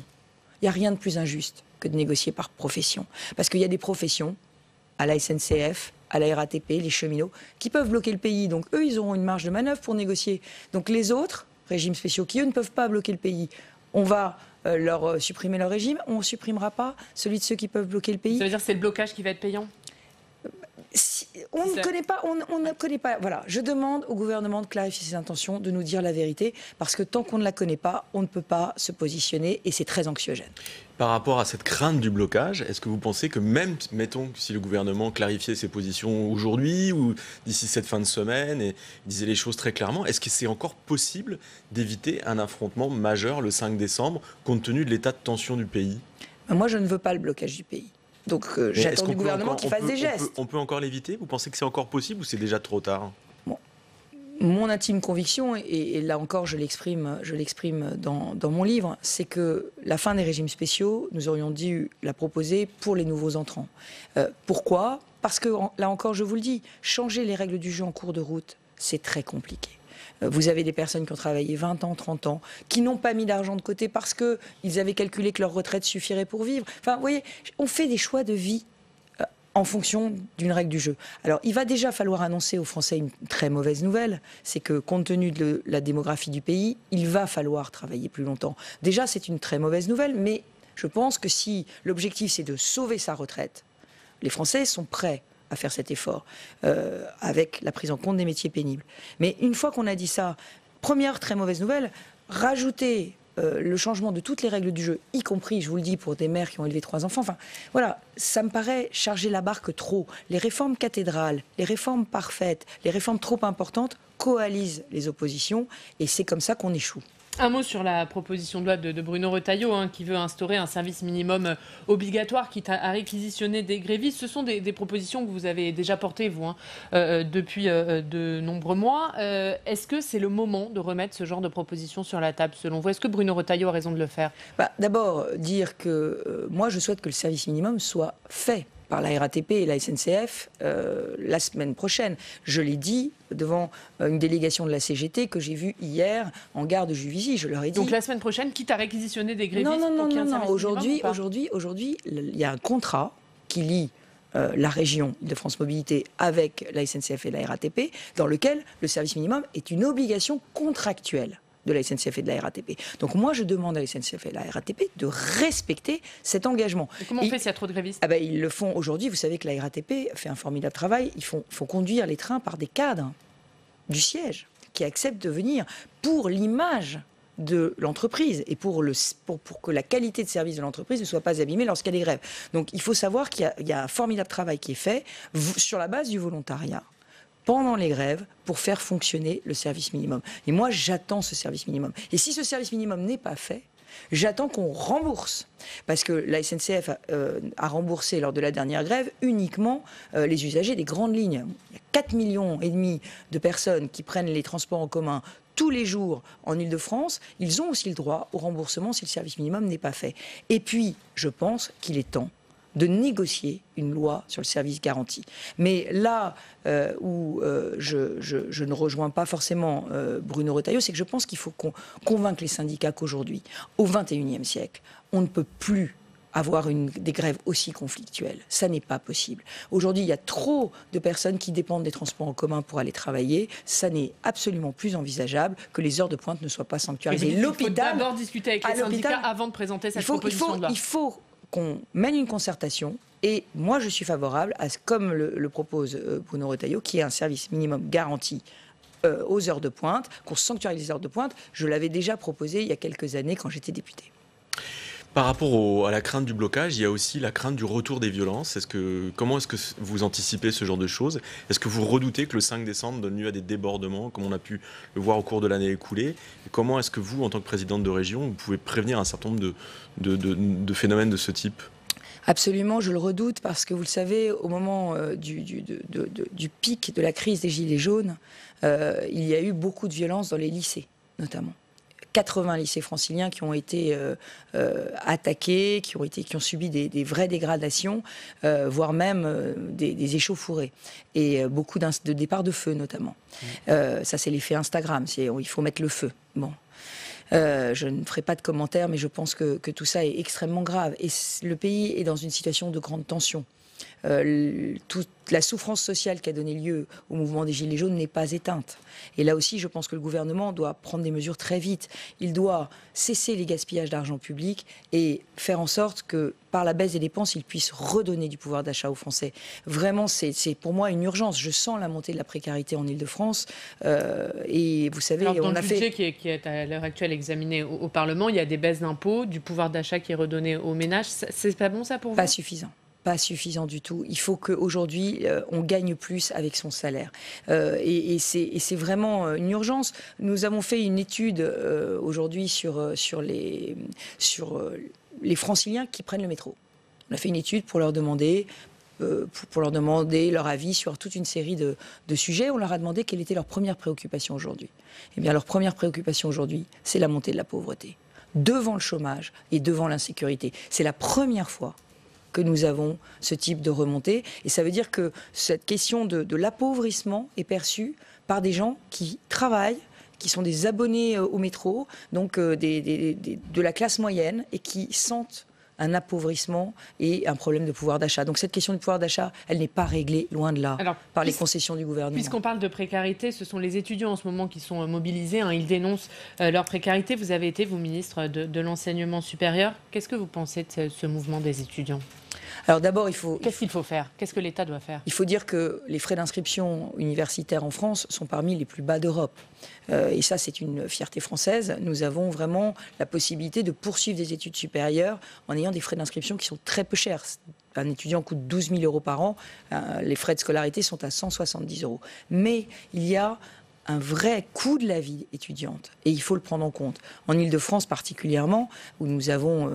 Il n'y a rien de plus injuste que de négocier par profession. Parce qu'il y a des professions, à la SNCF, à la RATP, les cheminots, qui peuvent bloquer le pays. Donc eux, ils auront une marge de manœuvre pour négocier. Donc les autres, régimes spéciaux, qui eux ne peuvent pas bloquer le pays, on va leur supprimer leur régime, on ne supprimera pas celui de ceux qui peuvent bloquer le pays. Ça veut dire que c'est le blocage qui va être payant ? On ne connaît pas. Voilà, je demande au gouvernement de clarifier ses intentions, de nous dire la vérité, parce que tant qu'on ne la connaît pas, on ne peut pas se positionner, et c'est très anxiogène. Par rapport à cette crainte du blocage, est-ce que vous pensez que même, mettons, si le gouvernement clarifiait ses positions aujourd'hui ou d'ici cette fin de semaine et disait les choses très clairement, est-ce que c'est encore possible d'éviter un affrontement majeur le 5 décembre, compte tenu de l'état de tension du pays ? Moi, je ne veux pas le blocage du pays. Donc j'attends du gouvernement qu'il fasse des gestes. On peut encore l'éviter ? Vous pensez que c'est encore possible ou c'est déjà trop tard ? Mon intime conviction, et là encore je l'exprime dans mon livre, c'est que la fin des régimes spéciaux, nous aurions dû la proposer pour les nouveaux entrants. Pourquoi ? Parce que, là encore je vous le dis, changer les règles du jeu en cours de route, c'est très compliqué. Vous avez des personnes qui ont travaillé 20 ans, 30 ans, qui n'ont pas mis d'argent de côté parce qu'ils avaient calculé que leur retraite suffirait pour vivre. Enfin, vous voyez, on fait des choix de vie en fonction d'une règle du jeu. Alors, il va déjà falloir annoncer aux Français une très mauvaise nouvelle, c'est que compte tenu de la démographie du pays, il va falloir travailler plus longtemps. Déjà, c'est une très mauvaise nouvelle, mais je pense que si l'objectif c'est de sauver sa retraite, les Français sont prêts à faire cet effort, avec la prise en compte des métiers pénibles. Mais une fois qu'on a dit ça, première très mauvaise nouvelle, rajouter le changement de toutes les règles du jeu, y compris, je vous le dis, pour des mères qui ont élevé 3 enfants, enfin, voilà, ça me paraît charger la barque trop. Les réformes cathédrales, les réformes parfaites, les réformes trop importantes coalisent les oppositions, et c'est comme ça qu'on échoue. Un mot sur la proposition de loi de Bruno Retailleau, qui veut instaurer un service minimum obligatoire, quitte à réquisitionner des grévistes. Ce sont des propositions que vous avez déjà portées, vous, depuis de nombreux mois. Est-ce que c'est le moment de remettre ce genre de propositions sur la table, selon vous ? Est-ce que Bruno Retailleau a raison de le faire ? D'abord, dire que moi, je souhaite que le service minimum soit fait par la RATP et la SNCF la semaine prochaine. Je l'ai dit devant une délégation de la CGT que j'ai vue hier en gare de Juvisy. Je leur ai dit... Donc la semaine prochaine, quitte à réquisitionner des grévistes pour qu'il y ait un service Aujourd'hui, il y a un contrat qui lie la région de France Mobilité avec la SNCF et la RATP, dans lequel le service minimum est une obligation contractuelle de la SNCF et de la RATP. Donc moi, je demande à la SNCF et à la RATP de respecter cet engagement. Et comment on fait s'il y a trop de grévistes ? Ils le font aujourd'hui. Vous savez que la RATP fait un formidable travail. Ils font conduire les trains par des cadres du siège qui acceptent de venir pour l'image de l'entreprise et pour que la qualité de service de l'entreprise ne soit pas abîmée lorsqu'il y a des grèves. Donc il faut savoir qu'il y a un formidable travail qui est fait sur la base du volontariat pendant les grèves pour faire fonctionner le service minimum. Et moi, j'attends ce service minimum. Et si ce service minimum n'est pas fait, j'attends qu'on rembourse. Parce que la SNCF a remboursé lors de la dernière grève uniquement les usagers des grandes lignes. Il y a 4,5 millions de personnes qui prennent les transports en commun tous les jours en Ile-de-France. Ils ont aussi le droit au remboursement si le service minimum n'est pas fait. Et puis, je pense qu'il est temps de négocier une loi sur le service garanti. Mais là où je ne rejoins pas forcément Bruno Retailleau, c'est que je pense qu'il faut qu'on convainque les syndicats qu'aujourd'hui, au XXIe siècle, on ne peut plus avoir des grèves aussi conflictuelles. Ça n'est pas possible. Aujourd'hui, il y a trop de personnes qui dépendent des transports en commun pour aller travailler. Ça n'est absolument plus envisageable que les heures de pointe ne soient pas sanctuarisées. Il faut d'abord discuter avec les syndicats avant de présenter cette proposition de loi. Il faut qu'on mène une concertation. Et moi, je suis favorable à, comme le propose Bruno Retailleau, qui est un service minimum garanti aux heures de pointe, qu'on sanctuarise les heures de pointe. Je l'avais déjà proposé il y a quelques années quand j'étais députée. Par rapport à la crainte du blocage, il y a aussi la crainte du retour des violences. Comment est-ce que vous anticipez ce genre de choses? Est-ce que vous redoutez que le 5 décembre donne lieu à des débordements, comme on a pu le voir au cours de l'année écoulée? Et comment est-ce que vous, en tant que présidente de région, vous pouvez prévenir un certain nombre de phénomènes de ce type? Absolument, je le redoute parce que vous le savez, au moment du pic de la crise des Gilets jaunes, il y a eu beaucoup de violences dans les lycées, notamment. 80 lycées franciliens qui ont été attaqués, qui ont subi des vraies dégradations, voire même des échauffourées. Et beaucoup de départs de feu, notamment. Ça, c'est l'effet Instagram. Il faut mettre le feu. Bon. Je ne ferai pas de commentaires, mais je pense que tout ça est extrêmement grave. Et le pays est dans une situation de grande tension. Toute la souffrance sociale qui a donné lieu au mouvement des Gilets jaunes n'est pas éteinte. Et là aussi, je pense que le gouvernement doit prendre des mesures très vite. Il doit cesser les gaspillages d'argent public et faire en sorte que, par la baisse des dépenses, il puisse redonner du pouvoir d'achat aux Français. Vraiment, c'est pour moi une urgence. Je sens la montée de la précarité en Ile-de-France. Et vous savez, alors, dans le budget qui est à l'heure actuelle examiné au Parlement, il y a des baisses d'impôts, du pouvoir d'achat qui est redonné aux ménages. C'est pas bon ça pour vous? Pas suffisant. Pas suffisant du tout. Il faut qu'aujourd'hui, on gagne plus avec son salaire. Et c'est vraiment une urgence. Nous avons fait une étude aujourd'hui sur les franciliens qui prennent le métro. On a fait une étude pour leur demander leur avis sur toute une série de sujets. On leur a demandé quelle était leur première préoccupation aujourd'hui. Eh bien, leur première préoccupation aujourd'hui, c'est la montée de la pauvreté, devant le chômage et devant l'insécurité. C'est la première fois que nous avons ce type de remontée. Et ça veut dire que cette question de l'appauvrissement est perçue par des gens qui travaillent, qui sont des abonnés au métro, donc de la classe moyenne, et qui sentent un appauvrissement et un problème de pouvoir d'achat. Donc cette question du pouvoir d'achat, elle n'est pas réglée, loin de là, par les concessions du gouvernement. Puisqu'on parle de précarité, ce sont les étudiants en ce moment qui sont mobilisés. Ils dénoncent leur précarité. Vous avez été, vous, ministre de l'Enseignement supérieur. Qu'est-ce que vous pensez de ce mouvement des étudiants ? Alors d'abord, Qu'est-ce qu'il faut faire? Qu'est-ce que l'État doit faire? Il faut dire que les frais d'inscription universitaire en France sont parmi les plus bas d'Europe. Et ça, c'est une fierté française. Nous avons vraiment la possibilité de poursuivre des études supérieures en ayant des frais d'inscription qui sont très peu chers. Un étudiant coûte 12 000 € par an. Les frais de scolarité sont à 170 €. Mais il y a un vrai coût de la vie étudiante. Et il faut le prendre en compte. En Ile-de-France particulièrement, où nous avons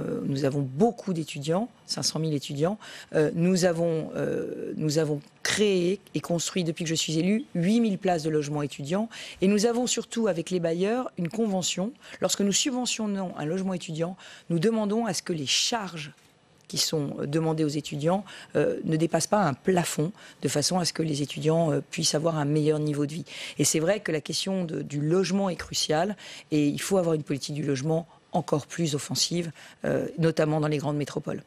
beaucoup d'étudiants, 500 000 étudiants, nous avons créé et construit, depuis que je suis élue, 8 000 places de logement étudiant. Et nous avons surtout, avec les bailleurs, une convention. Lorsque nous subventionnons un logement étudiant, nous demandons à ce que les charges qui sont demandés aux étudiants ne dépassent pas un plafond, de façon à ce que les étudiants puissent avoir un meilleur niveau de vie. Et c'est vrai que la question du logement est cruciale, et il faut avoir une politique du logement encore plus offensive, notamment dans les grandes métropoles.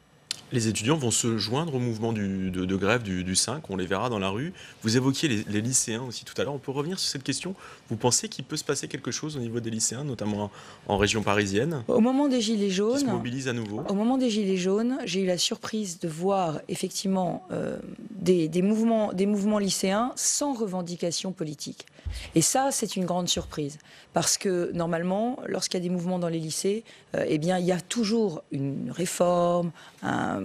Les étudiants vont se joindre au mouvement de grève du 5, on les verra dans la rue. Vous évoquiez les lycéens aussi tout à l'heure. On peut revenir sur cette question. Vous pensez qu'il peut se passer quelque chose au niveau des lycéens, notamment en région parisienne? Au moment des Gilets jaunes, qui se mobilisent à nouveau. Au moment des Gilets jaunes, j'ai eu la surprise de voir effectivement des mouvements lycéens sans revendication politique. Et ça, c'est une grande surprise. Parce que, normalement, lorsqu'il y a des mouvements dans les lycées, eh bien, il y a toujours une réforme, un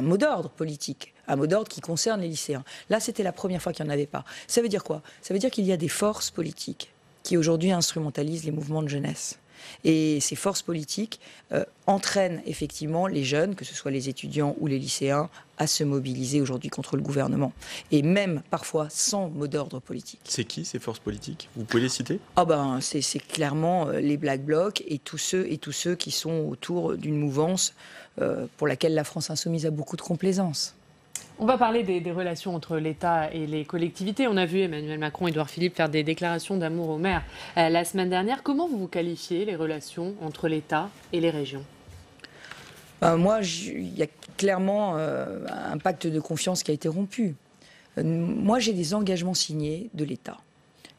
mot d'ordre politique, un mot d'ordre qui concerne les lycéens. Là, c'était la première fois qu'il n'y en avait pas. Ça veut dire quoi? Ça veut dire qu'il y a des forces politiques qui, aujourd'hui, instrumentalisent les mouvements de jeunesse. Et ces forces politiques entraînent effectivement les jeunes, que ce soit les étudiants ou les lycéens, à se mobiliser aujourd'hui contre le gouvernement. Et même parfois sans mot d'ordre politique. C'est qui ces forces politiques? Vous pouvez les citer? C'est clairement les Black Blocs et tous ceux qui sont autour d'une mouvance pour laquelle la France insoumise a beaucoup de complaisance. On va parler des relations entre l'État et les collectivités. On a vu Emmanuel Macron et Édouard Philippe faire des déclarations d'amour aux maires la semaine dernière. Comment vous qualifiez les relations entre l'État et les régions? Il y a clairement un pacte de confiance qui a été rompu. Moi, j'ai des engagements signés de l'État.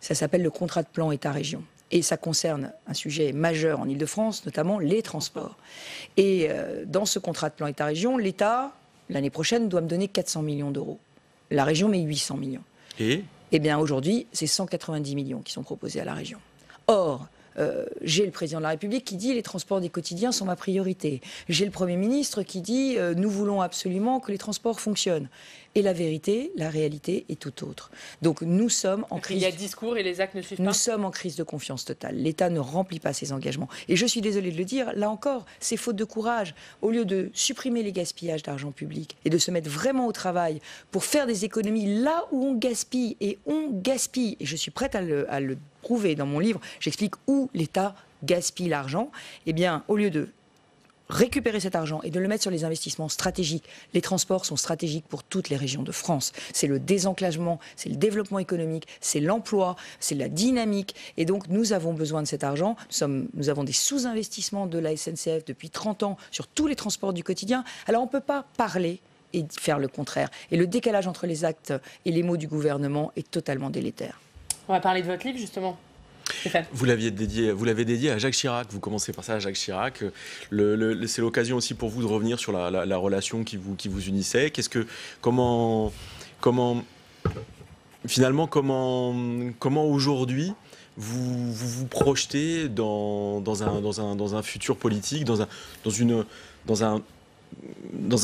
Ça s'appelle le contrat de plan État-région. Et ça concerne un sujet majeur en Ile-de-France, notamment les transports. Et dans ce contrat de plan État-région, l'État, l'année prochaine, doit me donner 400 millions d'euros. La région met 800 millions. Et Eh bien, aujourd'hui, c'est 190 millions qui sont proposés à la région. Or, j'ai le président de la République qui dit les transports des quotidiens sont ma priorité. J'ai le Premier ministre qui dit nous voulons absolument que les transports fonctionnent. Et la vérité, la réalité est tout autre. Donc nous sommes en crise. Il y a discours et les actes ne suivent pas. Nous sommes en crise de confiance totale. L'État ne remplit pas ses engagements. Et je suis désolée de le dire, là encore, c'est faute de courage. Au lieu de supprimer les gaspillages d'argent public et de se mettre vraiment au travail pour faire des économies là où on gaspille, et je suis prête à le prouver dans mon livre, j'explique où l'État gaspille l'argent, eh bien, au lieu de récupérer cet argent et de le mettre sur les investissements stratégiques. Les transports sont stratégiques pour toutes les régions de France. C'est le désenclavement, c'est le développement économique, c'est l'emploi, c'est la dynamique. Et donc, nous avons besoin de cet argent. Nous avons des sous-investissements de la SNCF depuis 30 ans sur tous les transports du quotidien. Alors, on ne peut pas parler et faire le contraire. Et le décalage entre les actes et les mots du gouvernement est totalement délétère. On va parler de votre livre, justement. Vous l'avez dédié à Jacques Chirac. Vous commencez par ça à Jacques Chirac. C'est l'occasion aussi pour vous de revenir sur la relation qui vous unissait. Comment aujourd'hui vous projetez dans un futur politique, dans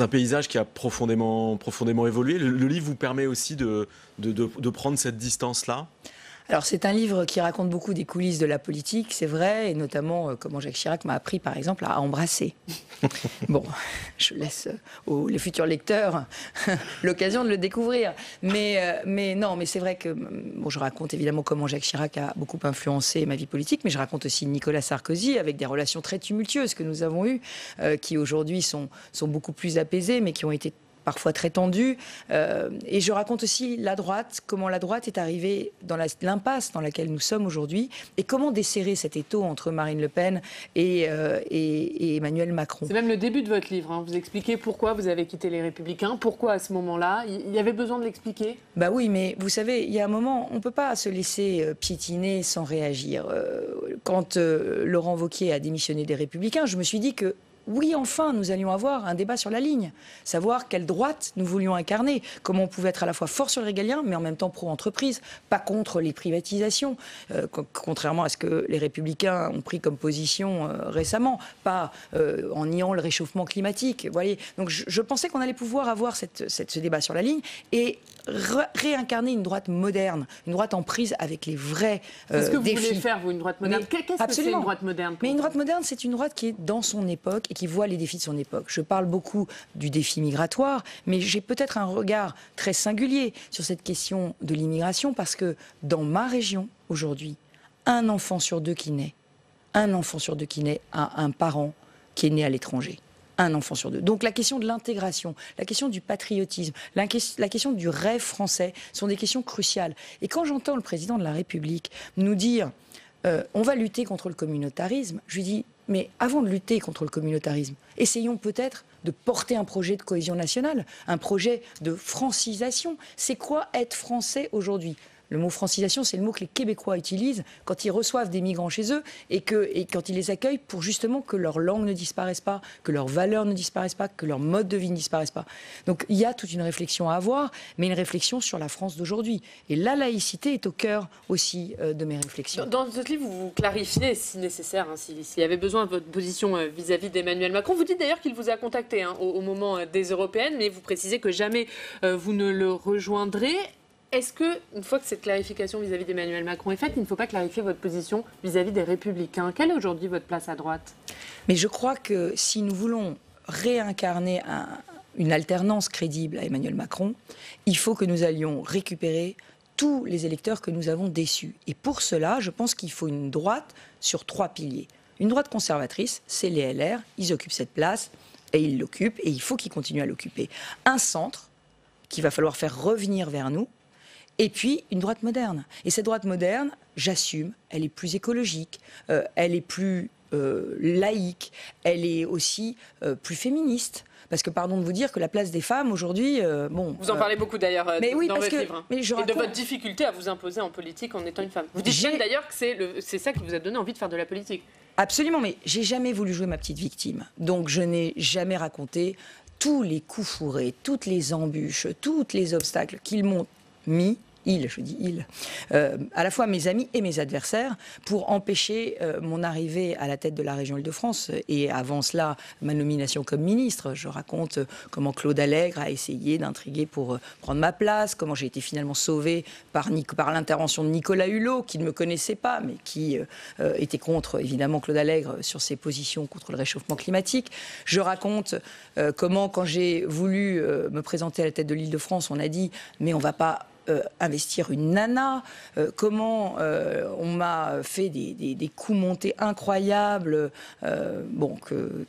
un paysage qui a profondément évolué. Le livre vous permet aussi de prendre cette distance-là. Alors c'est un livre qui raconte beaucoup des coulisses de la politique, c'est vrai, et notamment comment Jacques Chirac m'a appris par exemple à embrasser. Bon, je laisse les futurs lecteurs l'occasion de le découvrir. Mais c'est vrai que je raconte évidemment comment Jacques Chirac a beaucoup influencé ma vie politique, mais je raconte aussi Nicolas Sarkozy avec des relations très tumultueuses que nous avons eues, qui aujourd'hui sont beaucoup plus apaisées, mais qui ont été parfois très tendue. Et je raconte aussi la droite, comment la droite est arrivée dans l'impasse dans laquelle nous sommes aujourd'hui, et comment desserrer cet étau entre Marine Le Pen et Emmanuel Macron. C'est même le début de votre livre. Vous expliquez pourquoi vous avez quitté les Républicains, pourquoi à ce moment-là. Il y avait besoin de l'expliquer? Bah oui, mais vous savez, il y a un moment, on ne peut pas se laisser piétiner sans réagir. Quand Laurent Wauquiez a démissionné des Républicains, je me suis dit que oui, enfin, nous allions avoir un débat sur la ligne, savoir quelle droite nous voulions incarner, comment on pouvait être à la fois fort sur le régalien, mais en même temps pro-entreprise, pas contre les privatisations, contrairement à ce que les Républicains ont pris comme position récemment, pas en niant le réchauffement climatique. Vous voyez, donc je pensais qu'on allait pouvoir avoir ce débat sur la ligne et réincarner une droite moderne, une droite en prise avec les vrais défis. Est-ce que vous voulez faire, vous, une droite moderne? Qu'est-ce que c'est une droite moderne? Mais une droite moderne, c'est une droite qui est dans son époque et qui voit les défis de son époque. Je parle beaucoup du défi migratoire, mais j'ai peut-être un regard très singulier sur cette question de l'immigration, parce que dans ma région, aujourd'hui, un enfant sur deux qui naît a un parent qui est né à l'étranger. Un enfant sur deux. Donc la question de l'intégration, la question du patriotisme, la question du rêve français sont des questions cruciales. Et quand j'entends le président de la République nous dire on va lutter contre le communautarisme, je lui dis mais avant de lutter contre le communautarisme, essayons peut-être de porter un projet de cohésion nationale, un projet de francisation. C'est quoi être français aujourd'hui ? Le mot francisation, c'est le mot que les Québécois utilisent quand ils reçoivent des migrants chez eux et quand ils les accueillent pour justement que leur langue ne disparaisse pas, que leurs valeurs ne disparaissent pas, que leur mode de vie ne disparaisse pas. Donc il y a toute une réflexion à avoir, mais une réflexion sur la France d'aujourd'hui. Et la laïcité est au cœur aussi de mes réflexions. Dans votre livre, vous clarifiez, si nécessaire, s'il y avait besoin, votre position vis-à-vis d'Emmanuel Macron. Vous dites d'ailleurs qu'il vous a contacté au moment des européennes, mais vous précisez que jamais vous ne le rejoindrez. Est-ce que, une fois que cette clarification vis-à-vis d'Emmanuel Macron est faite, il ne faut pas clarifier votre position vis-à-vis des Républicains? Quelle est aujourd'hui votre place à droite? Mais je crois que si nous voulons réincarner une alternance crédible à Emmanuel Macron, il faut que nous allions récupérer tous les électeurs que nous avons déçus. Et pour cela, je pense qu'il faut une droite sur 3 piliers. Une droite conservatrice, c'est les LR, ils occupent cette place, et ils l'occupent, et il faut qu'ils continuent à l'occuper. Un centre qu'il va falloir faire revenir vers nous, et puis une droite moderne. Et cette droite moderne, j'assume, elle est plus écologique, elle est plus laïque, elle est aussi plus féministe. Parce que, pardon de vous dire que la place des femmes aujourd'hui, Vous en parlez beaucoup d'ailleurs dans votre livre. Hein. Mais et de votre difficulté à vous imposer en politique en étant une femme. Vous dites même d'ailleurs que c'est ça qui vous a donné envie de faire de la politique. Absolument, mais j'ai jamais voulu jouer ma petite victime. Donc je n'ai jamais raconté tous les coups fourrés, toutes les embûches, tous les obstacles qu'ils m'ont mis. À la fois mes amis et mes adversaires, pour empêcher mon arrivée à la tête de la région Île-de-France. Et avant cela, ma nomination comme ministre. Je raconte comment Claude Allègre a essayé d'intriguer pour prendre ma place, comment j'ai été finalement sauvée par l'intervention de Nicolas Hulot, qui ne me connaissait pas, mais qui était contre, évidemment, Claude Allègre sur ses positions contre le réchauffement climatique. Je raconte comment, quand j'ai voulu me présenter à la tête de l'Île-de-France, on a dit « mais on ne va pas investir une nana, comment on m'a fait des coups montés incroyables,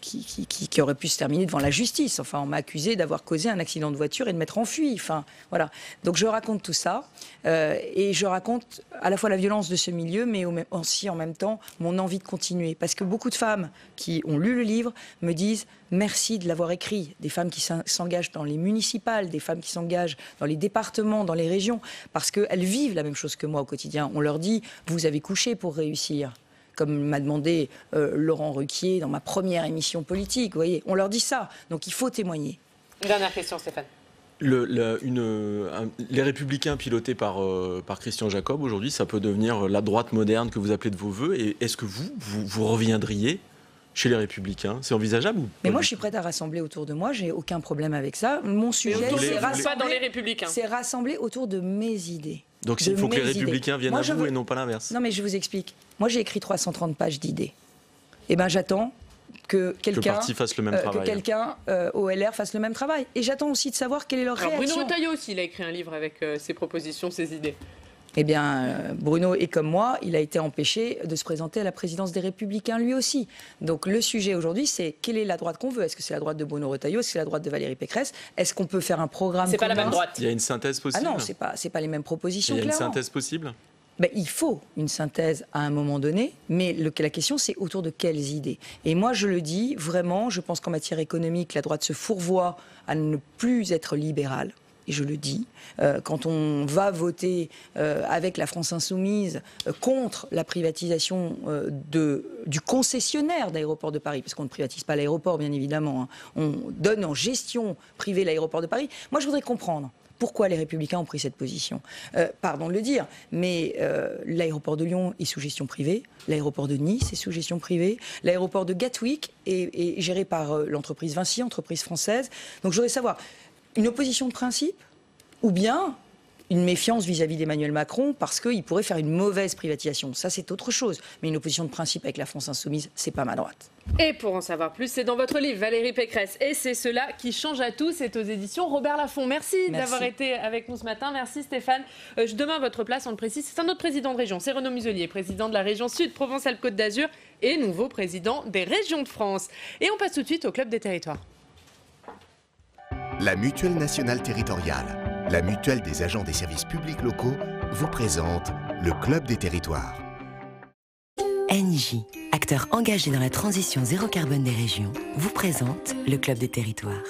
qui auraient pu se terminer devant la justice. Enfin, on m'a accusé d'avoir causé un accident de voiture et de m'être enfui. Enfin, voilà. Donc je raconte tout ça, et je raconte à la fois la violence de ce milieu, mais aussi en même temps mon envie de continuer. Parce que beaucoup de femmes qui ont lu le livre me disent merci de l'avoir écrit. Des femmes qui s'engagent dans les municipales, des femmes qui s'engagent dans les départements, dans les régions, parce qu'elles vivent la même chose que moi au quotidien. On leur dit, vous avez couché pour réussir, comme m'a demandé Laurent Ruquier dans ma première émission politique. Vous voyez, on leur dit ça. Donc il faut témoigner. Dernière question, Stéphane. Les Républicains pilotés par Christian Jacob, aujourd'hui, ça peut devenir la droite moderne que vous appelez de vos voeux. Et est-ce que vous reviendriez chez les Républicains? C'est envisageable ou Mais moi, je suis prête à rassembler autour de moi. J'ai aucun problème avec ça. Mon sujet, c'est rassembler autour de mes idées. Donc il faut que les Républicains viennent à vous et non pas l'inverse. Non, mais je vous explique. Moi, j'ai écrit 330 pages d'idées. Eh bien, j'attends que quelqu'un au LR fasse le même travail. Et j'attends aussi de savoir quelle est leur réaction. Bruno Retailleau aussi, il a écrit un livre avec ses propositions, ses idées. Eh bien, Bruno est comme moi, il a été empêché de se présenter à la présidence des Républicains lui aussi. Donc le sujet aujourd'hui, c'est quelle est la droite qu'on veut? Est-ce que c'est la droite de Bruno Retailleau? Est-ce que c'est la droite de Valérie Pécresse? Est-ce qu'on peut faire un programme commun? C'est pas la même droite. Il y a une synthèse possible? Ah non, c'est pas les mêmes propositions. Il y a une synthèse possible? Il faut une synthèse à un moment donné, mais la question, c'est autour de quelles idées. Et moi, je le dis vraiment, je pense qu'en matière économique, la droite se fourvoie à ne plus être libérale. Et je le dis, quand on va voter avec la France Insoumise contre la privatisation du concessionnaire d'Aéroports de Paris, parce qu'on ne privatise pas l'aéroport, bien évidemment, hein, on donne en gestion privée l'Aéroport de Paris, moi je voudrais comprendre pourquoi les Républicains ont pris cette position. Pardon de le dire, mais l'aéroport de Lyon est sous gestion privée, l'aéroport de Nice est sous gestion privée, l'aéroport de Gatwick est géré par l'entreprise Vinci, entreprise française. Donc je voudrais savoir, une opposition de principe ou bien une méfiance vis-à-vis d'Emmanuel Macron parce qu'il pourrait faire une mauvaise privatisation. Ça, c'est autre chose. Mais une opposition de principe avec la France Insoumise, c'est pas ma droite. Et pour en savoir plus, c'est dans votre livre, Valérie Pécresse. Et c'est cela qui change à tout. C'est aux éditions Robert Laffont. Merci d'avoir été avec nous ce matin. Merci Stéphane. Demain, votre place, on le précise, c'est un autre président de région. C'est Renaud Muselier, président de la région Sud, Provence-Alpes-Côte d'Azur et nouveau président des régions de France. Et on passe tout de suite au Club des territoires. La Mutuelle nationale territoriale, la mutuelle des agents des services publics locaux, vous présente le Club des territoires. Engie, acteur engagé dans la transition zéro carbone des régions, vous présente le Club des territoires.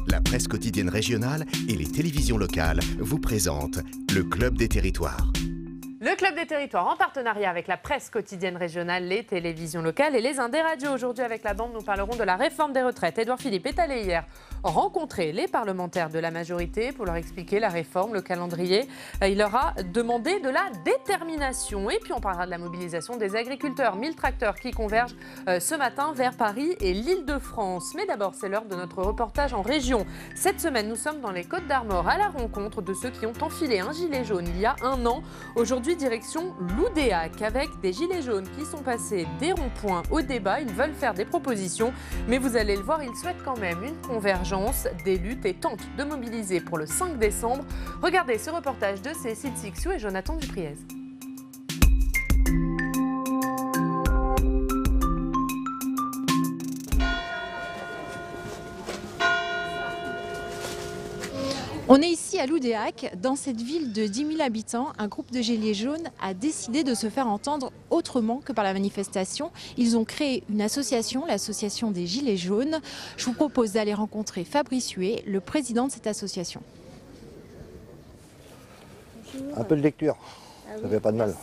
La presse quotidienne régionale et les télévisions locales vous présentent le Club des territoires. Le Club des Territoires en partenariat avec la presse quotidienne régionale, les télévisions locales et les Indés Radio. Aujourd'hui avec la bande, nous parlerons de la réforme des retraites. Édouard Philippe est allé hier rencontrer les parlementaires de la majorité pour leur expliquer la réforme, le calendrier. Il leur a demandé de la détermination. Et puis on parlera de la mobilisation des agriculteurs. 1000 tracteurs qui convergent ce matin vers Paris et l'Île-de-France. Mais d'abord, c'est l'heure de notre reportage en région. Cette semaine, nous sommes dans les Côtes-d'Armor à la rencontre de ceux qui ont enfilé un gilet jaune il y a un an. Aujourd'hui, direction Loudéac avec des gilets jaunes qui sont passés des ronds-points au débat. Ils veulent faire des propositions, mais vous allez le voir, ils souhaitent quand même une convergence des luttes et tentent de mobiliser pour le 5 décembre. Regardez ce reportage de Cécile Sixiou et Jonathan Dupriez. On est ici à Loudéac. Dans cette ville de 10 000 habitants, un groupe de gilets jaunes a décidé de se faire entendre autrement que par la manifestation. Ils ont créé une association, l'association des Gilets jaunes. Je vous propose d'aller rencontrer Fabrice Huet, le président de cette association. Un peu de lecture, ça fait pas de mal.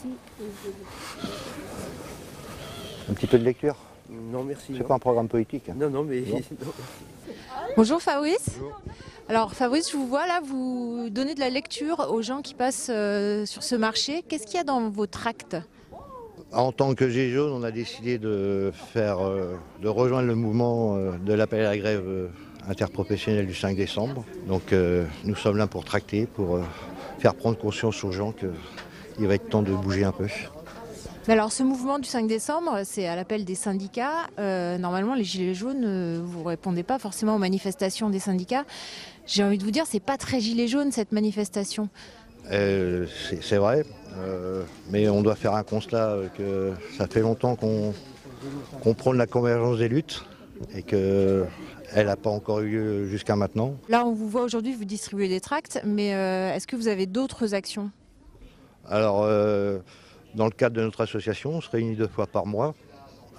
Un petit peu de lecture? Non, merci. C'est pas un programme politique. Non, mais... Non. Bonjour Fabrice. Bonjour. Alors Fabrice, je vous vois là, vous donnez de la lecture aux gens qui passent sur ce marché. Qu'est-ce qu'il y a dans vos tracts? En tant que Gilets jaunes, on a décidé de rejoindre le mouvement de l'appel à la grève interprofessionnelle du 5 décembre. Donc nous sommes là pour tracter, pour faire prendre conscience aux gens qu'il va être temps de bouger un peu. Alors ce mouvement du 5 décembre, c'est à l'appel des syndicats. Normalement, les Gilets jaunes, vous ne répondez pas forcément aux manifestations des syndicats. J'ai envie de vous dire, c'est pas très gilet jaune cette manifestation. C'est vrai, mais on doit faire un constat que ça fait longtemps qu'on prône la convergence des luttes et qu'elle n'a pas encore eu lieu jusqu'à maintenant. Là, on vous voit aujourd'hui, vous distribuez des tracts, mais est-ce que vous avez d'autres actions? Alors, dans le cadre de notre association, on se réunit 2 fois par mois.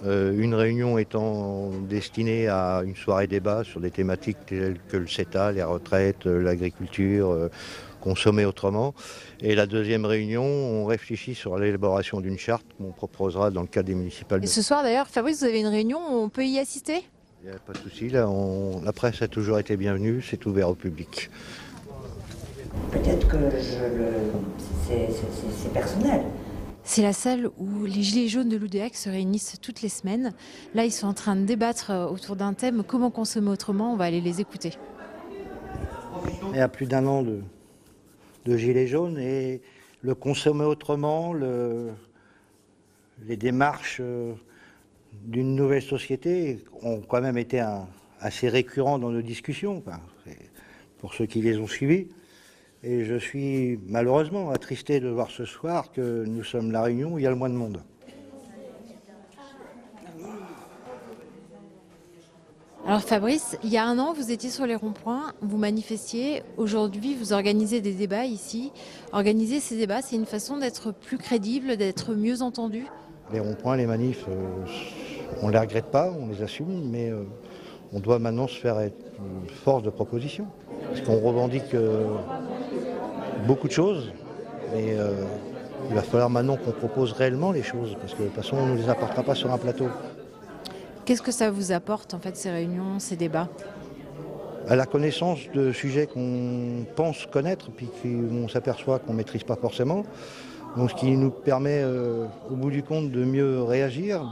Une réunion étant destinée à une soirée débat sur des thématiques telles que le CETA, les retraites, l'agriculture, consommer autrement. Et la deuxième réunion, on réfléchit sur l'élaboration d'une charte qu'on proposera dans le cadre des municipales. Et ce soir d'ailleurs, Fabrice, vous avez une réunion, on peut y assister? Il n'y a pas de souci, là, la presse a toujours été bienvenue, c'est ouvert au public. Peut-être que c'est personnel. C'est la salle où les Gilets jaunes de Loudéac se réunissent toutes les semaines. Là, ils sont en train de débattre autour d'un thème, comment consommer autrement. On va aller les écouter. Il y a plus d'1 an de Gilets jaunes et le consommer autrement, les démarches d'une nouvelle société ont quand même été assez récurrents dans nos discussions, pour ceux qui les ont suivis. Et je suis malheureusement attristé de voir ce soir que nous sommes la réunion où il y a le moins de monde. Alors Fabrice, il y a 1 an, vous étiez sur les ronds-points, vous manifestiez. Aujourd'hui, vous organisez des débats ici. Organiser ces débats, c'est une façon d'être plus crédible, d'être mieux entendu. Les ronds-points, les manifs, on ne les regrette pas, on les assume, mais on doit maintenant se faire être une force de proposition. Parce qu'on revendique beaucoup de choses, mais il va falloir maintenant qu'on propose réellement les choses, parce que de toute façon, on ne nous les apportera pas sur un plateau. Qu'est-ce que ça vous apporte, en fait, ces réunions, ces débats? À la connaissance de sujets qu'on pense connaître, puis qu'on s'aperçoit qu'on ne maîtrise pas forcément. Donc, ce qui nous permet, au bout du compte, de mieux réagir,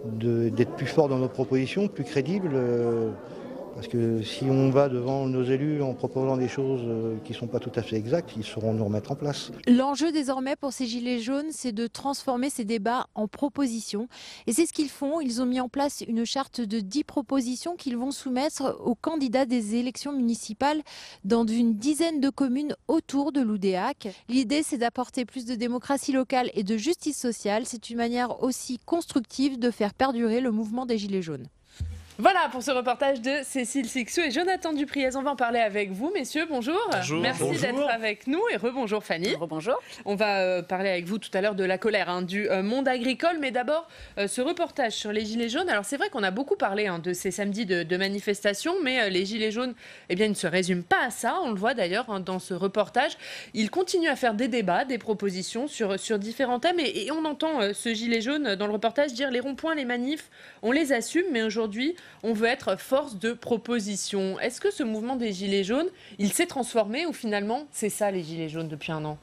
d'être plus fort dans nos propositions, plus crédibles. Parce que si on va devant nos élus en proposant des choses qui ne sont pas tout à fait exactes, ils sauront nous remettre en place. L'enjeu désormais pour ces Gilets jaunes, c'est de transformer ces débats en propositions. Et c'est ce qu'ils font. Ils ont mis en place une charte de 10 propositions qu'ils vont soumettre aux candidats des élections municipales dans une dizaine de communes autour de Loudéac. L'idée, c'est d'apporter plus de démocratie locale et de justice sociale. C'est une manière aussi constructive de faire perdurer le mouvement des Gilets jaunes. Voilà pour ce reportage de Cécile Sixou et Jonathan Dupriez. On va en parler avec vous, messieurs. Bonjour. Bonjour. Merci d'être avec nous et rebonjour Fanny. Rebonjour. On va parler avec vous tout à l'heure de la colère du monde agricole. Mais d'abord, ce reportage sur les Gilets jaunes. Alors c'est vrai qu'on a beaucoup parlé de ces samedis de manifestations, mais les Gilets jaunes, eh bien, ils ne se résument pas à ça. On le voit d'ailleurs dans ce reportage. Ils continuent à faire des débats, des propositions sur différents thèmes. Et on entend ce Gilet jaune dans le reportage dire les ronds-points, les manifs, on les assume, mais aujourd'hui, on veut être force de proposition. Est-ce que ce mouvement des Gilets jaunes, il s'est transformé ou finalement, c'est ça les Gilets jaunes depuis un an ?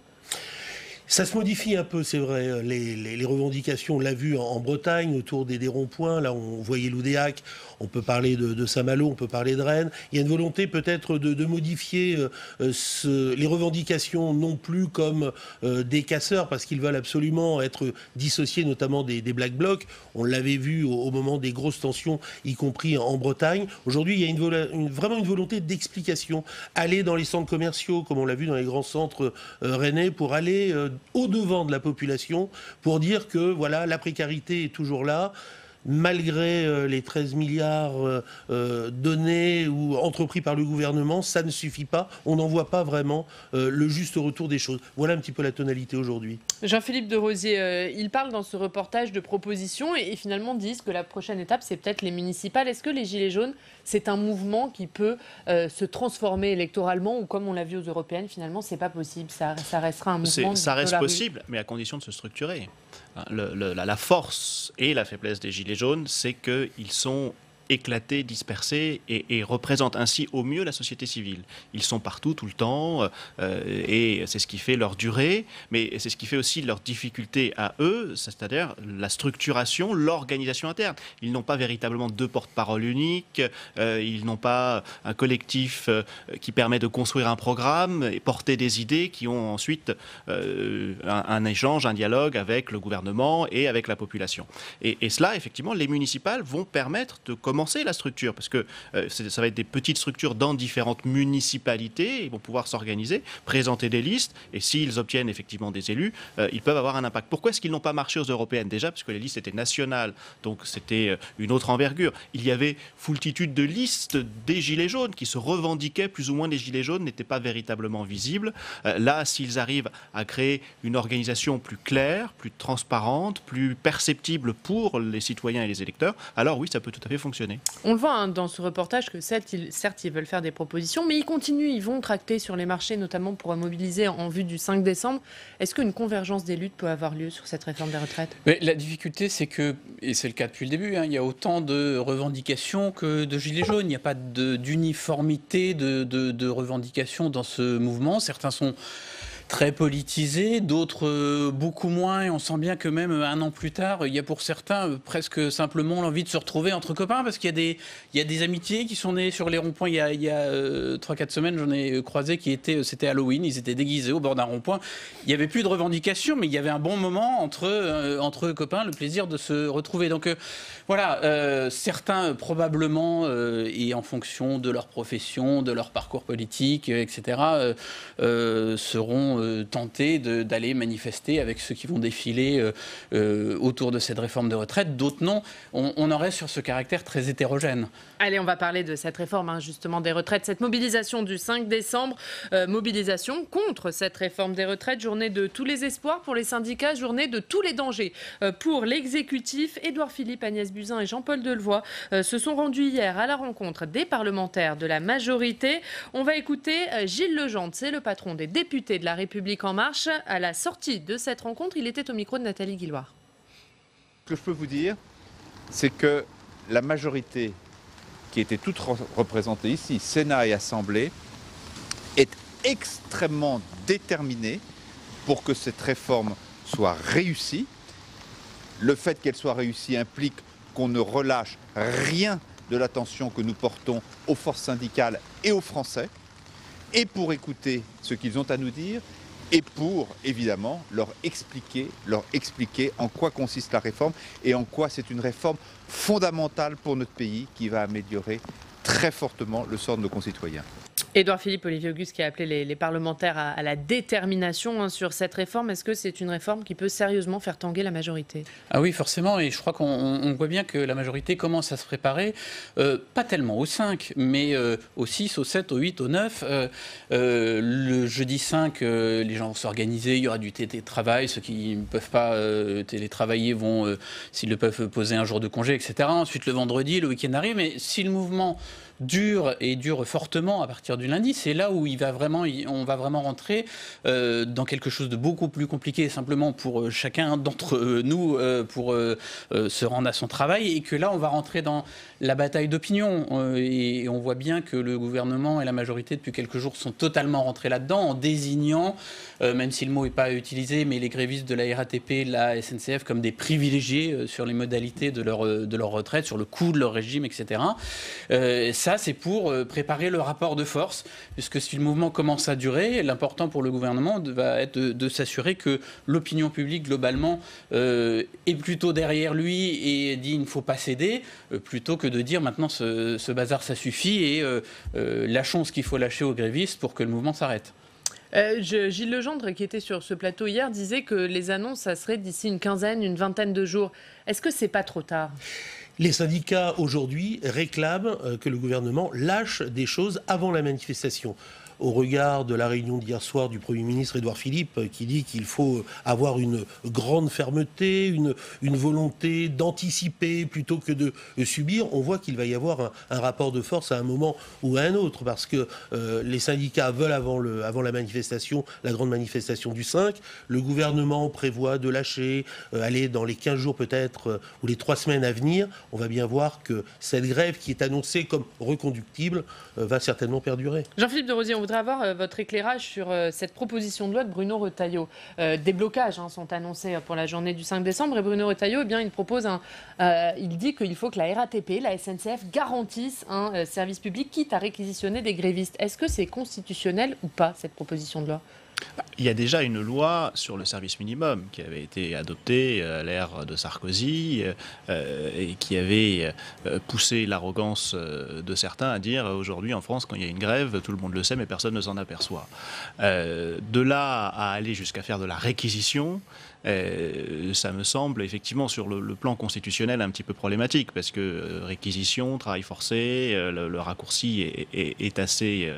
Ça se modifie un peu, c'est vrai. Les revendications, on l'a vu en Bretagne, autour des ronds-points. Là, on voyait Loudéac, on peut parler de Saint-Malo, on peut parler de Rennes. Il y a une volonté peut-être de modifier les revendications non plus comme des casseurs, parce qu'ils veulent absolument être dissociés, notamment des Black Blocs. On l'avait vu au moment des grosses tensions, y compris en Bretagne. Aujourd'hui, il y a vraiment une volonté d'explication. Aller dans les centres commerciaux, comme on l'a vu dans les grands centres rennais, pour aller au-devant de la population, pour dire que voilà, la précarité est toujours là, malgré les 13 milliards donnés ou entrepris par le gouvernement, ça ne suffit pas, on n'en voit pas vraiment le juste retour des choses. Voilà un petit peu la tonalité aujourd'hui. Jean-Philippe de Rosier, il parle dans ce reportage de propositions et finalement disent que la prochaine étape, c'est peut-être les municipales. Est-ce que les Gilets jaunes, c'est un mouvement qui peut se transformer électoralement ou comme on l'a vu aux européennes, finalement, c'est pas possible, ça restera un mouvement ça reste possible, mais à condition de se structurer. La force et la faiblesse des Gilets jaunes, c'est qu'ils sont éclatés, dispersés et représentent ainsi au mieux la société civile. Ils sont partout, tout le temps, et c'est ce qui fait leur durée, mais c'est ce qui fait aussi leur difficulté à eux, c'est-à-dire la structuration, l'organisation interne. Ils n'ont pas véritablement deux porte-parole uniques, ils n'ont pas un collectif qui permet de construire un programme et porter des idées qui ont ensuite un échange, un dialogue avec le gouvernement et avec la population. Et cela, effectivement, les municipales vont permettre de commencer la structure, parce que ça va être des petites structures dans différentes municipalités, ils vont pouvoir s'organiser, présenter des listes, et s'ils obtiennent effectivement des élus, ils peuvent avoir un impact. Pourquoi est-ce qu'ils n'ont pas marché aux européennes? Déjà, parce que les listes étaient nationales, donc c'était une autre envergure. Il y avait foultitude de listes des Gilets jaunes qui se revendiquaient, plus ou moins les Gilets jaunes n'étaient pas véritablement visibles. Là, s'ils arrivent à créer une organisation plus claire, plus transparente, plus perceptible pour les citoyens et les électeurs, alors oui, ça peut tout à fait fonctionner. On le voit dans ce reportage que certes, ils veulent faire des propositions, mais ils continuent, ils vont tracter sur les marchés, notamment pour mobiliser en vue du 5 décembre. Est-ce qu'une convergence des luttes peut avoir lieu sur cette réforme des retraites? Mais la difficulté, c'est que, et c'est le cas depuis le début, il y a autant de revendications que de gilets jaunes. Il n'y a pas d'uniformité de revendications dans ce mouvement. Certains sont très politisés, d'autres beaucoup moins, et on sent bien que même un an plus tard, il y a pour certains presque simplement l'envie de se retrouver entre copains, parce qu'il y a des amitiés qui sont nées sur les ronds-points. Il y a 3-4 semaines, j'en ai croisé c'était Halloween, ils étaient déguisés au bord d'un rond-point. Il n'y avait plus de revendications, mais il y avait un bon moment entre copains, le plaisir de se retrouver. Donc voilà, certains probablement, et en fonction de leur profession, de leur parcours politique, etc., seront tentés d'aller manifester avec ceux qui vont défiler autour de cette réforme de retraite. D'autres non. On en reste sur ce caractère très hétérogène. Allez, on va parler de cette réforme, justement, des retraites. Cette mobilisation du 5 décembre, mobilisation contre cette réforme des retraites, journée de tous les espoirs pour les syndicats, journée de tous les dangers pour l'exécutif. Édouard Philippe, Agnès Buzyn et Jean-Paul Delevoye se sont rendus hier à la rencontre des parlementaires de la majorité. On va écouter Gilles Legendre, c'est le patron des députés de La République En Marche. À la sortie de cette rencontre, il était au micro de Nathalie Guilloire. Ce que je peux vous dire, c'est que la majorité qui était toute représentée ici, Sénat et Assemblée, est extrêmement déterminée pour que cette réforme soit réussie. Le fait qu'elle soit réussie implique qu'on ne relâche rien de l'attention que nous portons aux forces syndicales et aux Français, et pour écouter ce qu'ils ont à nous dire, et pour, évidemment, leur expliquer en quoi consiste la réforme et en quoi c'est une réforme fondamentale pour notre pays qui va améliorer très fortement le sort de nos concitoyens. Édouard Philippe, Olivier Auguste qui a appelé les parlementaires à la détermination sur cette réforme. Est-ce que c'est une réforme qui peut sérieusement faire tanguer la majorité? Ah oui, forcément, et je crois qu'on voit bien que la majorité commence à se préparer, pas tellement au 5, mais au 6, au 7, au 8, au 9. Le jeudi 5, les gens vont s'organiser, il y aura du télétravail, ceux qui ne peuvent pas télétravailler vont, s'ils le peuvent, poser un jour de congé, etc. Ensuite, le vendredi, le week-end arrive, mais si le mouvement dure fortement à partir du lundi, c'est là où on va vraiment rentrer dans quelque chose de beaucoup plus compliqué simplement pour chacun d'entre nous pour se rendre à son travail, et que là on va rentrer dans la bataille d'opinion et on voit bien que le gouvernement et la majorité depuis quelques jours sont totalement rentrés là-dedans en désignant, même si le mot n'est pas utilisé, mais les grévistes de la RATP, la SNCF comme des privilégiés sur les modalités de leur retraite, sur le coût de leur régime, etc. Ça, c'est pour préparer le rapport de force, puisque si le mouvement commence à durer, l'important pour le gouvernement va être de s'assurer que l'opinion publique, globalement, est plutôt derrière lui et dit il ne faut pas céder, plutôt que de dire maintenant ce bazar, ça suffit, et lâchons ce qu'il faut lâcher aux grévistes pour que le mouvement s'arrête. Gilles Legendre, qui était sur ce plateau hier, disait que les annonces, ça serait d'ici une quinzaine, une vingtaine de jours. Est-ce que c'est pas trop tard ? Les syndicats, aujourd'hui, réclament que le gouvernement lâche des choses avant la manifestation. Au regard de la réunion d'hier soir du Premier ministre Édouard Philippe, qui dit qu'il faut avoir une grande fermeté, une volonté d'anticiper plutôt que de subir, on voit qu'il va y avoir un rapport de force à un moment ou à un autre, parce que les syndicats veulent avant la manifestation, la grande manifestation du 5, le gouvernement prévoit de lâcher, aller dans les 15 jours peut-être, ou les 3 semaines à venir. On va bien voir que cette grève qui est annoncée comme reconductible va certainement perdurer. Jean-Philippe de Rosier, on voudrait avoir votre éclairage sur cette proposition de loi de Bruno Retailleau. Des blocages sont annoncés pour la journée du 5 décembre, et Bruno Retailleau, il propose il dit qu'il faut que la RATP, la SNCF garantissent un service public, quitte à réquisitionner des grévistes. Est-ce que c'est constitutionnel ou pas, cette proposition de loi ? Il y a déjà une loi sur le service minimum qui avait été adoptée à l'ère de Sarkozy et qui avait poussé l'arrogance de certains à dire aujourd'hui en France, quand il y a une grève, tout le monde le sait mais personne ne s'en aperçoit. De là à aller jusqu'à faire de la réquisition, ça me semble effectivement sur le plan constitutionnel un petit peu problématique, parce que réquisition, travail forcé, le raccourci est assez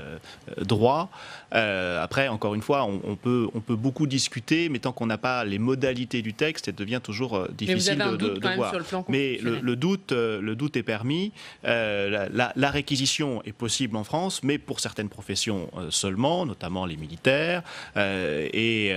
droit. Après, encore une fois, on peut beaucoup discuter, mais tant qu'on n'a pas les modalités du texte, ça devient toujours difficile de voir. Mais le doute est permis. La réquisition est possible en France, mais pour certaines professions seulement, notamment les militaires et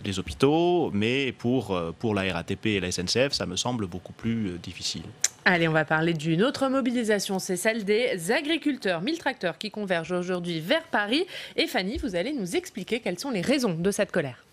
les hôpitaux, mais pour la RATP et la SNCF, ça me semble beaucoup plus difficile. Allez, on va parler d'une autre mobilisation, c'est celle des agriculteurs. 1000 tracteurs qui convergent aujourd'hui vers Paris. Et Fanny, vous allez nous expliquer quelles sont les raisons de cette colère.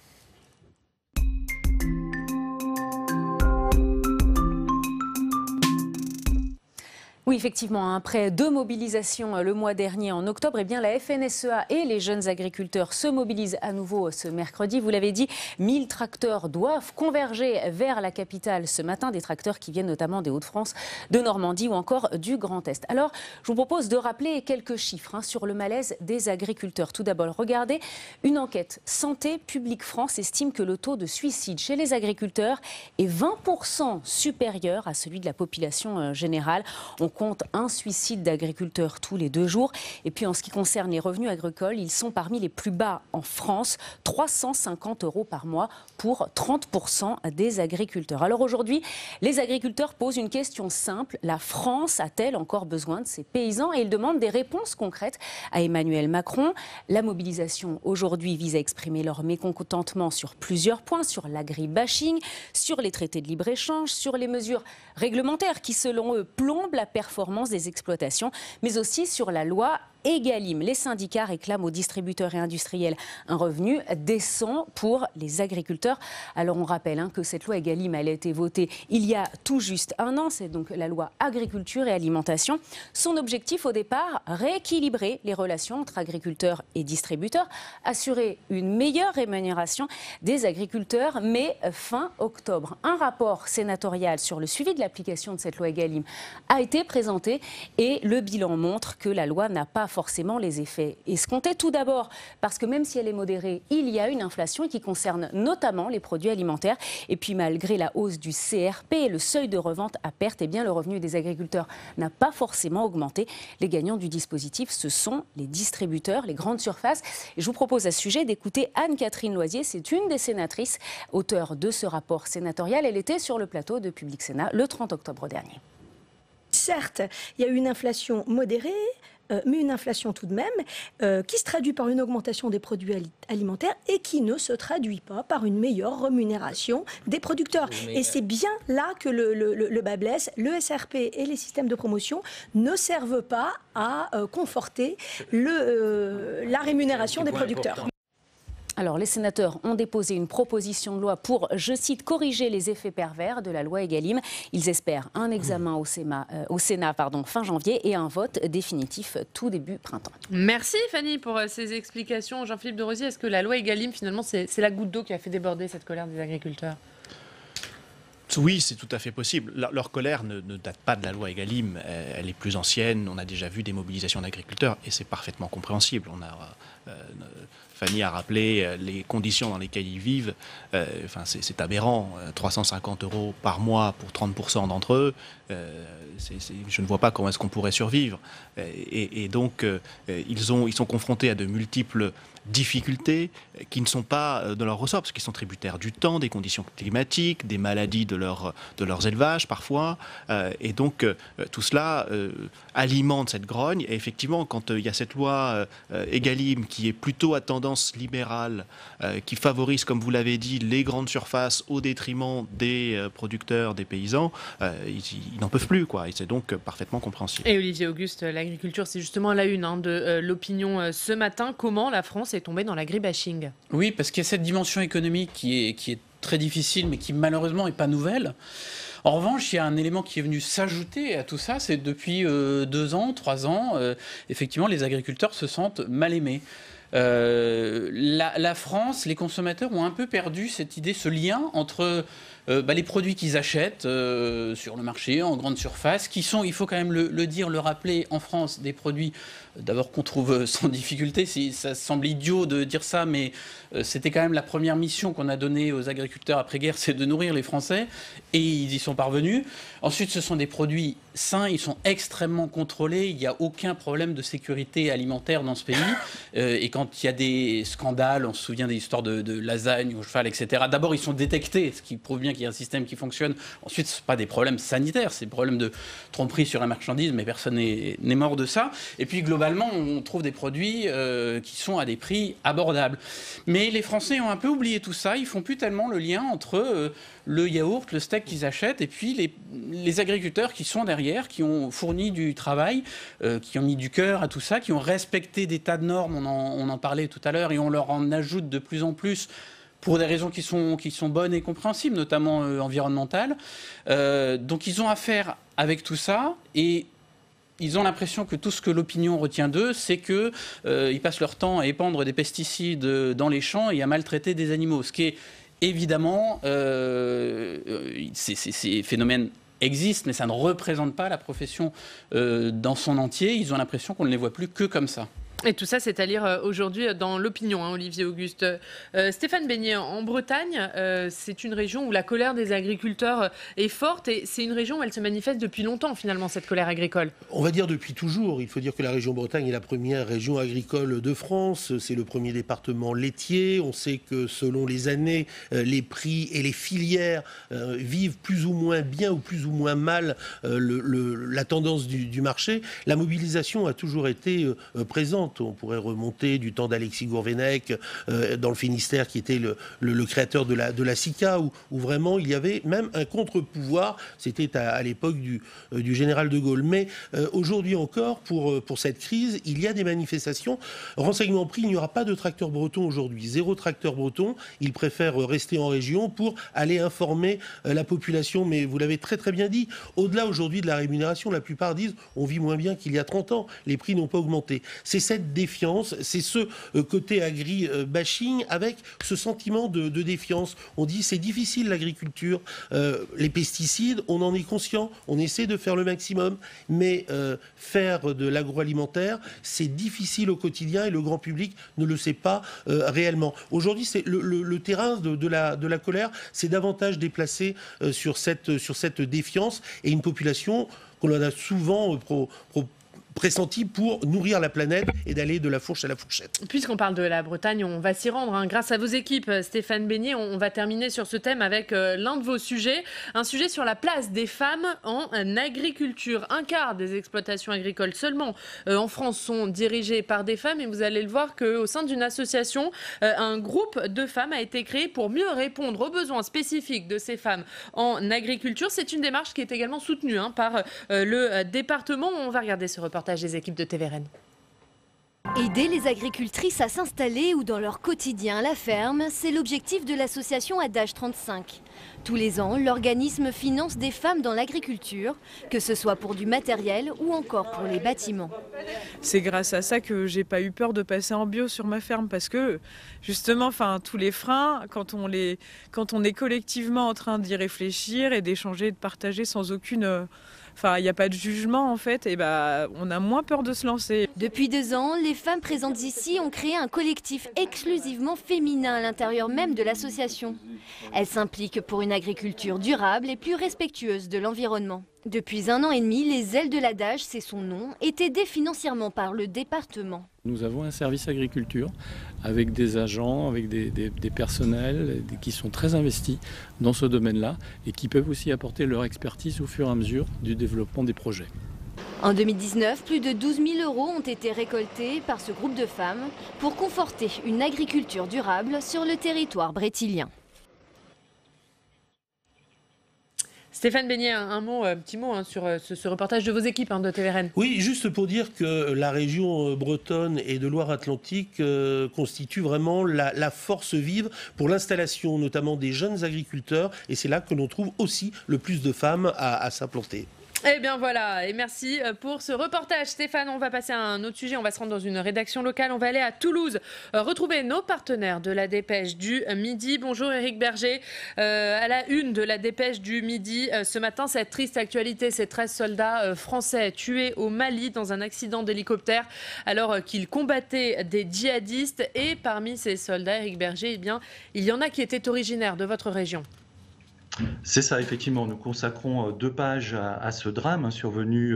Oui, effectivement, après 2 mobilisations le mois dernier en octobre, la FNSEA et les jeunes agriculteurs se mobilisent à nouveau ce mercredi. Vous l'avez dit, 1000 tracteurs doivent converger vers la capitale ce matin, des tracteurs qui viennent notamment des Hauts-de-France, de Normandie ou encore du Grand Est. Alors, je vous propose de rappeler quelques chiffres sur le malaise des agriculteurs. Tout d'abord, regardez, une enquête Santé publique France estime que le taux de suicide chez les agriculteurs est 20% supérieur à celui de la population générale. On compte un suicide d'agriculteurs tous les 2 jours. Et puis en ce qui concerne les revenus agricoles, ils sont parmi les plus bas en France, 350 € par mois pour 30% des agriculteurs. Alors aujourd'hui, les agriculteurs posent une question simple. La France a-t-elle encore besoin de ses paysans? Et ils demandent des réponses concrètes à Emmanuel Macron. La mobilisation aujourd'hui vise à exprimer leur mécontentement sur plusieurs points, sur l'agribashing, sur les traités de libre-échange, sur les mesures réglementaires qui, selon eux, plombent la performance des exploitations, mais aussi sur la loi Egalim. Les syndicats réclament aux distributeurs et industriels un revenu décent pour les agriculteurs. Alors on rappelle que cette loi Egalim, elle a été votée il y a tout juste 1 an. C'est donc la loi agriculture et alimentation. Son objectif au départ, rééquilibrer les relations entre agriculteurs et distributeurs, assurer une meilleure rémunération des agriculteurs. Mais fin octobre, un rapport sénatorial sur le suivi de l'application de cette loi Egalim a été présenté et le bilan montre que la loi n'a pas forcément les effets escomptés. Tout d'abord, parce que même si elle est modérée, il y a une inflation qui concerne notamment les produits alimentaires. Et puis malgré la hausse du CRP et le seuil de revente à perte, eh bien, le revenu des agriculteurs n'a pas forcément augmenté. Les gagnants du dispositif, ce sont les distributeurs, les grandes surfaces. Et je vous propose à ce sujet d'écouter Anne-Catherine Loisier. C'est une des sénatrices, auteure de ce rapport sénatorial. Elle était sur le plateau de Public Sénat le 30 octobre dernier. Certes, il y a eu une inflation modérée, mais une inflation tout de même qui se traduit par une augmentation des produits alimentaires et qui ne se traduit pas par une meilleure rémunération des producteurs. Et c'est bien là que le bât blesse. Le SRP et les systèmes de promotion ne servent pas à conforter la rémunération des producteurs. Alors, les sénateurs ont déposé une proposition de loi pour, je cite, corriger les effets pervers de la loi Egalim. Ils espèrent un examen au Sénat fin janvier et un vote définitif tout début printemps. Merci Fanny pour ces explications. Jean-Philippe de Rosier, est-ce que la loi Egalim, finalement, c'est la goutte d'eau qui a fait déborder cette colère des agriculteurs ? Oui, c'est tout à fait possible. Leur colère ne date pas de la loi Egalim, elle est plus ancienne. On a déjà vu des mobilisations d'agriculteurs et c'est parfaitement compréhensible. Fanny a rappelé les conditions dans lesquelles ils vivent. C'est aberrant. 350 € par mois pour 30% d'entre eux. Je ne vois pas comment est-ce qu'on pourrait survivre. Et donc, ils sont confrontés à de multiples difficultés qui ne sont pas de leur ressort, parce qu'ils sont tributaires du temps, des conditions climatiques, des maladies de leurs élevages parfois. Et donc, tout cela alimente cette grogne. Et effectivement, quand il y a cette loi Egalim qui est plutôt à tendance libérale, qui favorise, comme vous l'avez dit, les grandes surfaces au détriment des producteurs, des paysans, ils n'en peuvent plus, quoi. Et c'est donc parfaitement compréhensible. Et Olivier Auguste, l'agriculture, c'est justement la une de l'opinion ce matin. Comment la France est tombée dans l'agribashing ? Oui, parce qu'il y a cette dimension économique qui est très difficile, mais qui malheureusement n'est pas nouvelle. En revanche, il y a un élément qui est venu s'ajouter à tout ça, c'est depuis 2 ans, 3 ans, effectivement, les agriculteurs se sentent mal aimés. La France, les consommateurs ont un peu perdu cette idée, ce lien entre les produits qu'ils achètent sur le marché, en grande surface, qui sont, il faut quand même le dire, le rappeler, en France, des produits d'abord qu'on trouve sans difficulté. Ça semble idiot de dire ça, mais c'était quand même la première mission qu'on a donnée aux agriculteurs après-guerre, c'est de nourrir les Français, et ils y sont parvenus. Ensuite, ce sont des produits sains, ils sont extrêmement contrôlés, il n'y a aucun problème de sécurité alimentaire dans ce pays. Et quand il y a des scandales, on se souvient des histoires de lasagne au cheval, etc., d'abord ils sont détectés, ce qui prouve bien qu'il y a un système qui fonctionne. Ensuite, ce ne sont pas des problèmes sanitaires, c'est des problèmes de tromperie sur la marchandise, mais personne n'est mort de ça. Et puis globalement, on trouve des produits qui sont à des prix abordables. Mais les Français ont un peu oublié tout ça, ils font plus tellement le lien entre le yaourt, le steak qu'ils achètent, et puis les agriculteurs qui sont derrière, qui ont fourni du travail, qui ont mis du cœur à tout ça, qui ont respecté des tas de normes, on en parlait tout à l'heure, et on leur en ajoute de plus en plus pour des raisons qui sont bonnes et compréhensibles, notamment environnementales. Donc ils ont affaire avec tout ça, et ils ont l'impression que tout ce que l'opinion retient d'eux, c'est qu'ils passent leur temps à épandre des pesticides dans les champs et à maltraiter des animaux. Ce qui est évidemment, ces phénomènes existent, mais ça ne représente pas la profession dans son entier. Ils ont l'impression qu'on ne les voit plus que comme ça. Et tout ça, c'est à lire aujourd'hui dans l'opinion, Olivier Auguste. Stéphane Beignet, en Bretagne, c'est une région où la colère des agriculteurs est forte et c'est une région où elle se manifeste depuis longtemps, finalement, cette colère agricole. On va dire depuis toujours. Il faut dire que la région Bretagne est la première région agricole de France. C'est le premier département laitier. On sait que selon les années, les prix et les filières vivent plus ou moins bien ou plus ou moins mal la tendance du marché. La mobilisation a toujours été présente. On pourrait remonter du temps d'Alexis Gourvenec dans le Finistère, qui était le créateur de la SICA, où vraiment il y avait même un contre-pouvoir. C'était à l'époque du général de Gaulle. Mais aujourd'hui encore, pour cette crise, il y a des manifestations. Renseignement pris, il n'y aura pas de tracteur breton aujourd'hui. 0 tracteur breton. Ils préfèrent rester en région pour aller informer la population. Mais vous l'avez très très bien dit, au-delà aujourd'hui de la rémunération, la plupart disent on vit moins bien qu'il y a 30 ans. Les prix n'ont pas augmenté. C'est cette cette défiance, c'est ce côté agri-bashing avec ce sentiment de défiance. On dit c'est difficile l'agriculture, les pesticides, on en est conscient, on essaie de faire le maximum, mais faire de l'agroalimentaire, c'est difficile au quotidien et le grand public ne le sait pas réellement. Aujourd'hui, c'est le terrain de la colère, c'est davantage déplacé sur cette défiance et une population qu'on a souvent pressenti pour nourrir la planète et d'aller de la fourche à la fourchette. Puisqu'on parle de la Bretagne, on va s'y rendre. Grâce à vos équipes, Stéphane Beignet, on va terminer sur ce thème avec l'un de vos sujets. Un sujet sur la place des femmes en agriculture. Un quart des exploitations agricoles seulement en France sont dirigées par des femmes. Et vous allez le voir qu'au sein d'une association, un groupe de femmes a été créé pour mieux répondre aux besoins spécifiques de ces femmes en agriculture. C'est une démarche qui est également soutenue par le département. On va regarder ce reportage des équipes de TVRN. Aider les agricultrices à s'installer ou dans leur quotidien à la ferme, c'est l'objectif de l'association Adage 35. Tous les ans, l'organisme finance des femmes dans l'agriculture, que ce soit pour du matériel ou encore pour les bâtiments. C'est grâce à ça que j'ai pas eu peur de passer en bio sur ma ferme, parce que justement, tous les freins, quand on est collectivement en train d'y réfléchir et d'échanger, de partager sans aucune... il n'y a pas de jugement en fait, et on a moins peur de se lancer. Depuis 2 ans, les femmes présentes ici ont créé un collectif exclusivement féminin à l'intérieur même de l'association. Elles s'impliquent pour une agriculture durable et plus respectueuse de l'environnement. Depuis 1 an et demi, les ailes de l'Adage, c'est son nom, est aidées financièrement par le département. Nous avons un service agriculture avec des agents, avec des personnels qui sont très investis dans ce domaine-là et qui peuvent aussi apporter leur expertise au fur et à mesure du développement des projets. En 2019, plus de 12 000 € ont été récoltés par ce groupe de femmes pour conforter une agriculture durable sur le territoire brétilien. Stéphane Beignet, un petit mot sur ce reportage de vos équipes de TVRN. Oui, juste pour dire que la région bretonne et de Loire-Atlantique constitue vraiment la force vive pour l'installation notamment des jeunes agriculteurs, et c'est là que l'on trouve aussi le plus de femmes à s'implanter. Eh bien voilà, et merci pour ce reportage Stéphane. On va passer à un autre sujet, on va se rendre dans une rédaction locale, on va aller à Toulouse, retrouver nos partenaires de la Dépêche du Midi. Bonjour Éric Berger, à la une de la Dépêche du Midi, ce matin cette triste actualité, ces 13 soldats français tués au Mali dans un accident d'hélicoptère alors qu'ils combattaient des djihadistes, et parmi ces soldats, Éric Berger, il y en a qui étaient originaires de votre région. C'est ça, effectivement. Nous consacrons 2 pages à ce drame survenu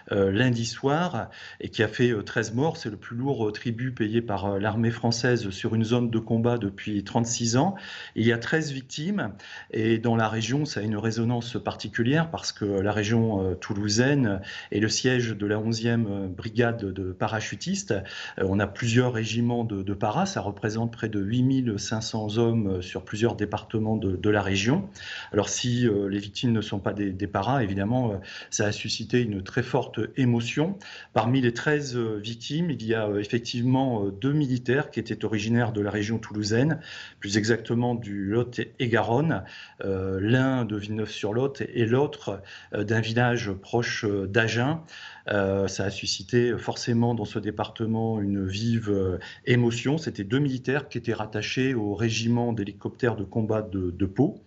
lundi soir et qui a fait 13 morts. C'est le plus lourd tribut payé par l'armée française sur une zone de combat depuis 36 ans. Il y a 13 victimes et dans la région, ça a une résonance particulière parce que la région toulousaine est le siège de la 11e brigade de parachutistes. On a plusieurs régiments de paras. Ça représente près de 8500 hommes sur plusieurs départements de la région. Alors si les victimes ne sont pas des paras, évidemment, ça a suscité une très forte émotion. Parmi les 13 victimes, il y a effectivement 2 militaires qui étaient originaires de la région toulousaine, plus exactement du Lot et Garonne, l'un de Villeneuve-sur-Lot et l'autre d'un village proche d'Agen. Ça a suscité forcément dans ce département une vive émotion. C'était 2 militaires qui étaient rattachés au régiment d'hélicoptères de combat de Pau.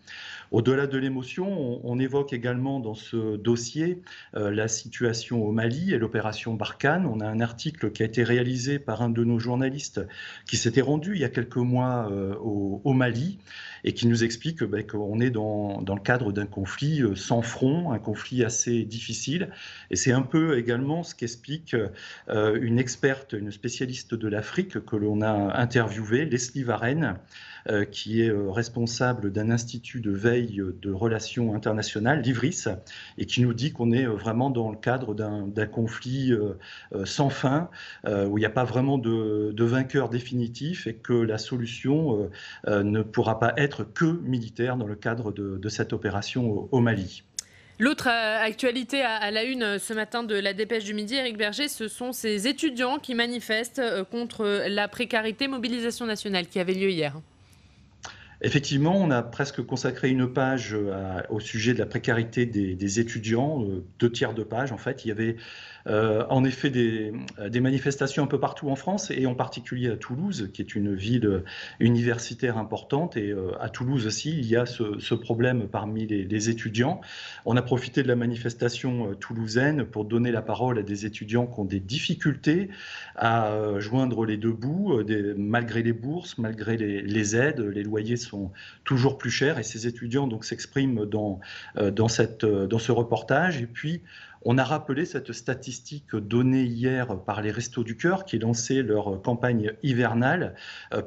Au-delà de l'émotion, on évoque également dans ce dossier la situation au Mali et l'opération Barkhane. On a un article qui a été réalisé par un de nos journalistes qui s'était rendu il y a quelques mois au Mali et qui nous explique qu'on est dans le cadre d'un conflit sans front, un conflit assez difficile. Et c'est un peu également ce qu'explique une experte, une spécialiste de l'Afrique que l'on a interviewée, Leslie Varenne, qui est responsable d'un institut de veille de relations internationales, l'IVRIS, et qui nous dit qu'on est vraiment dans le cadre d'un conflit sans fin, où il n'y a pas vraiment de vainqueur définitif et que la solution ne pourra pas être que militaire dans le cadre de cette opération au Mali. L'autre actualité à la une ce matin de la Dépêche du Midi, Éric Berger, ce sont ces étudiants qui manifestent contre la précarité, mobilisation nationale qui avait lieu hier. Effectivement, on a presque consacré une page au sujet de la précarité des étudiants, 2 tiers de page. En fait, il y avait en effet des manifestations un peu partout en France et en particulier à Toulouse, qui est une ville universitaire importante. Et à Toulouse aussi, il y a ce problème parmi les étudiants. On a profité de la manifestation toulousaine pour donner la parole à des étudiants qui ont des difficultés à joindre les deux bouts, malgré les bourses, malgré les aides. Les loyers sont toujours plus chers et ces étudiants donc s'expriment dans ce reportage. Et puis, on a rappelé cette statistique donnée hier par les Restos du Cœur qui lançaient leur campagne hivernale.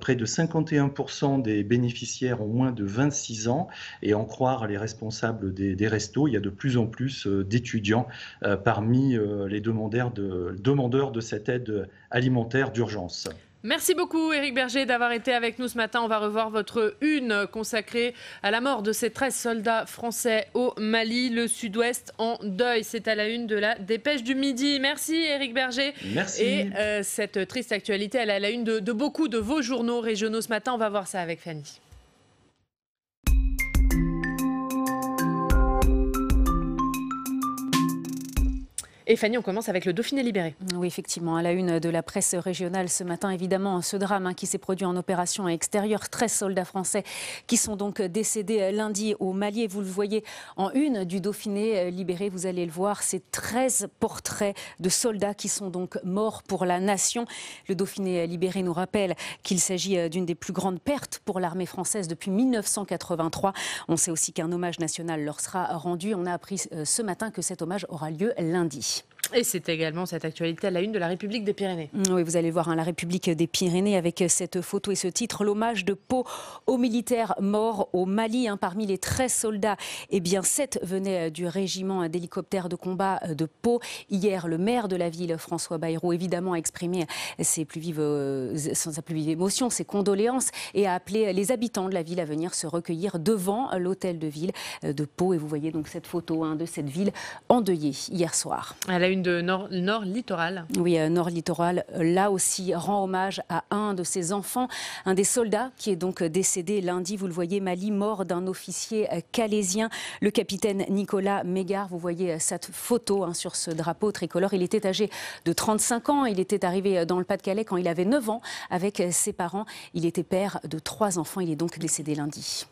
Près de 51% des bénéficiaires ont moins de 26 ans et en croire les responsables des restos, il y a de plus en plus d'étudiants parmi les demandeurs de cette aide alimentaire d'urgence. Merci beaucoup Éric Berger d'avoir été avec nous ce matin. On va revoir votre une consacrée à la mort de ces 13 soldats français au Mali, le Sud-Ouest en deuil. C'est à la une de la Dépêche du Midi. Merci Éric Berger. Merci. Et cette triste actualité, elle est à la une de beaucoup de vos journaux régionaux ce matin. On va voir ça avec Fanny. Et Fanny, on commence avec le Dauphiné libéré. Oui, effectivement, à la une de la presse régionale ce matin, évidemment, ce drame qui s'est produit en opération extérieure. 13 soldats français qui sont donc décédés lundi au Mali. Et vous le voyez en une du Dauphiné libéré, vous allez le voir, c'est 13 portraits de soldats qui sont donc morts pour la nation. Le Dauphiné libéré nous rappelle qu'il s'agit d'une des plus grandes pertes pour l'armée française depuis 1983. On sait aussi qu'un hommage national leur sera rendu. On a appris ce matin que cet hommage aura lieu lundi. Et c'est également cette actualité à la une de la République des Pyrénées. Oui, vous allez voir la République des Pyrénées avec cette photo et ce titre, l'hommage de Pau aux militaires morts au Mali. Parmi les 13 soldats, 7 venaient du régiment d'hélicoptères de combat de Pau. Hier, le maire de la ville, François Bayrou, évidemment a exprimé sa plus vive émotion, ses condoléances et a appelé les habitants de la ville à venir se recueillir devant l'hôtel de ville de Pau. Et vous voyez donc cette photo de cette ville endeuillée hier soir. À la une de Nord Littoral. Oui, Nord Littoral, là aussi, rend hommage à un de ses enfants, un des soldats qui est donc décédé lundi. Vous le voyez, Mali, mort d'un officier calaisien, le capitaine Nicolas Mégard. Vous voyez cette photo sur ce drapeau tricolore. Il était âgé de 35 ans. Il était arrivé dans le Pas-de-Calais quand il avait 9 ans avec ses parents. Il était père de 3 enfants. Il est donc décédé lundi.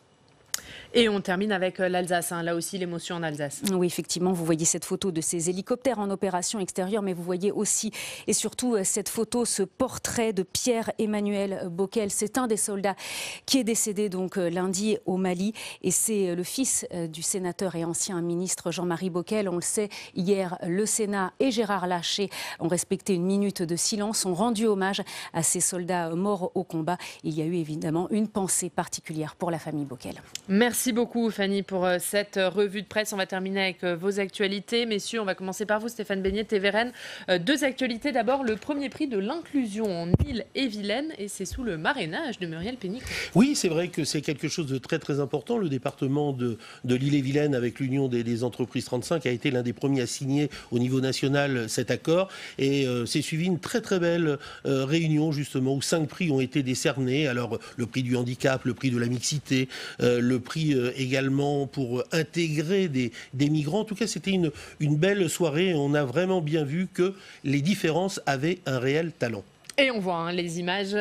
Et on termine avec l'Alsace, là aussi l'émotion en Alsace. Oui, effectivement, vous voyez cette photo de ces hélicoptères en opération extérieure, mais vous voyez aussi et surtout cette photo, ce portrait de Pierre-Emmanuel Bockel. C'est un des soldats qui est décédé donc lundi au Mali et c'est le fils du sénateur et ancien ministre Jean-Marie Bockel. On le sait, hier, le Sénat et Gérard Larcher ont respecté une minute de silence, ont rendu hommage à ces soldats morts au combat. Il y a eu évidemment une pensée particulière pour la famille Bockel. Merci beaucoup Fanny pour cette revue de presse. On va terminer avec vos actualités. Messieurs, on va commencer par vous, Stéphane Beignet, TVRN. 2 actualités. D'abord, le premier prix de l'inclusion en Ille-et-Vilaine et c'est sous le marrainage de Muriel Pénicaud. Oui, c'est vrai que c'est quelque chose de très très important. Le département de l'Ille-et-Vilaine avec l'Union des entreprises 35 a été l'un des premiers à signer au niveau national cet accord et c'est suivi une très très belle réunion justement où 5 prix ont été décernés. Alors le prix du handicap, le prix de la mixité, le prix également pour intégrer des migrants. En tout cas, c'était une belle soirée. On a vraiment bien vu que les différences avaient un réel talent. Et on voit les images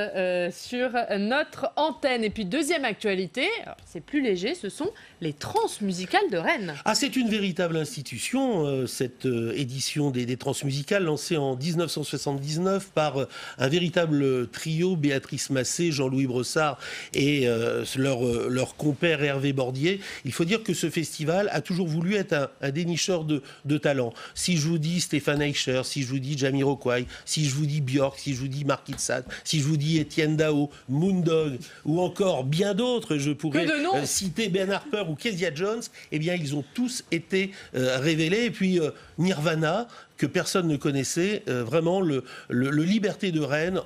sur notre antenne. Et puis deuxième actualité, c'est plus léger, ce sont les transmusicales de Rennes. Ah, c'est une véritable institution, cette édition des transmusicales lancée en 1979 par un véritable trio, Béatrice Massé, Jean-Louis Brossard et leur compère Hervé Bordier. Il faut dire que ce festival a toujours voulu être un dénicheur de talent. Si je vous dis Stéphane Eicher, si je vous dis Jamiroquai, si je vous dis Björk, si je vous dis Marquis de Sade, si je vous dis Étienne Dao, Moondog ou encore bien d'autres, je pourrais citer Ben Harper ou Kezia Jones, eh bien ils ont tous été révélés. Et puis Nirvana, que personne ne connaissait, vraiment le Liberté de Rennes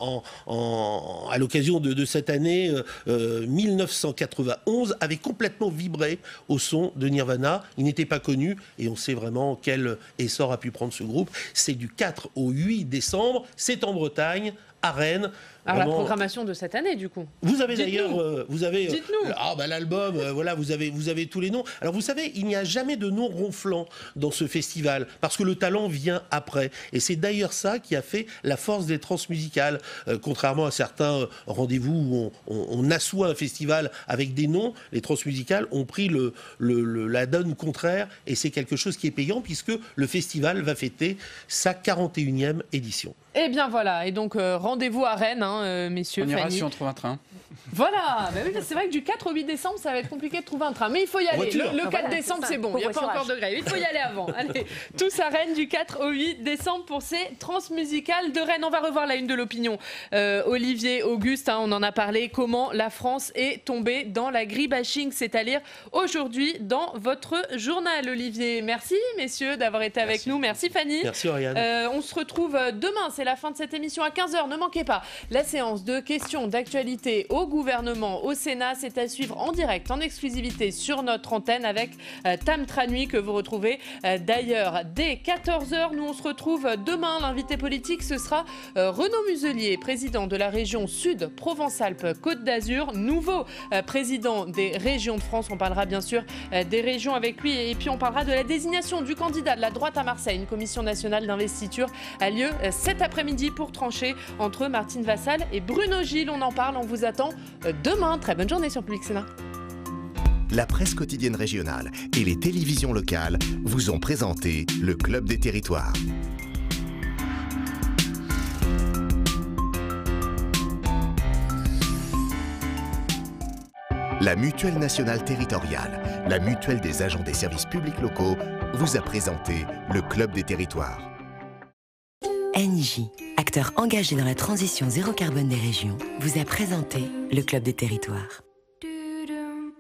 à l'occasion de cette année 1991 avait complètement vibré au son de Nirvana. Il n'était pas connu et on sait vraiment quel essor a pu prendre ce groupe. C'est du 4 au 8 décembre, c'est en Bretagne, à Rennes. Alors Vraiment. la programmation de cette année, du coup. Vous avez Dites-nous. d'ailleurs, l'album, voilà, vous avez tous les noms. Alors vous savez, il n'y a jamais de nom ronflant dans ce festival parce que le talent vient après. Et c'est d'ailleurs ça qui a fait la force des transmusicales. Contrairement à certains rendez-vous où on assoit un festival avec des noms, les transmusicales ont pris la donne contraire et c'est quelque chose qui est payant puisque le festival va fêter sa 41e édition. Eh bien voilà, et donc rendez-vous à Rennes, messieurs. On ira Fanny. si on trouve un train. Voilà, bah oui, c'est vrai que du 4 au 8 décembre, ça va être compliqué de trouver un train. Mais il faut y aller. voiture. Le 4 Voilà, décembre, c'est ça. c'est bon. Bon Il n'y a pas courage. encore de grève. Il faut y aller avant. Allez, tous à Rennes du 4 au 8 décembre pour ces transmusicales de Rennes. On va revoir la une de l'opinion. Olivier, Auguste, on en a parlé. Comment la France est tombée dans l'agribashing. C'est à lire aujourd'hui dans votre journal, Olivier. Merci, messieurs, d'avoir été avec nous. Merci, Fanny. Merci, Oriane. On se retrouve demain. C'est la fin de cette émission à 15h. Ne manquez pas la séance de questions d'actualité au gouvernement, au Sénat. C'est à suivre en direct, en exclusivité sur notre antenne avec Tam Tranui que vous retrouvez d'ailleurs dès 14h. Nous, on se retrouve demain. L'invité politique, ce sera Renaud Muselier, président de la région Sud Provence-Alpes-Côte d'Azur, nouveau président des régions de France. On parlera bien sûr des régions avec lui et puis on parlera de la désignation du candidat de la droite à Marseille. Une commission nationale d'investiture a lieu cet après-midi pour trancher entre Martine Vassal et Bruno Gilles. On en parle, on vous attend demain. Très bonne journée sur Public Sénat. La presse quotidienne régionale et les télévisions locales vous ont présenté le Club des Territoires. La Mutuelle nationale territoriale, la mutuelle des agents des services publics locaux, vous a présenté le Club des Territoires. Engie, acteur engagé dans la transition zéro carbone des régions, vous a présenté le Club des Territoires.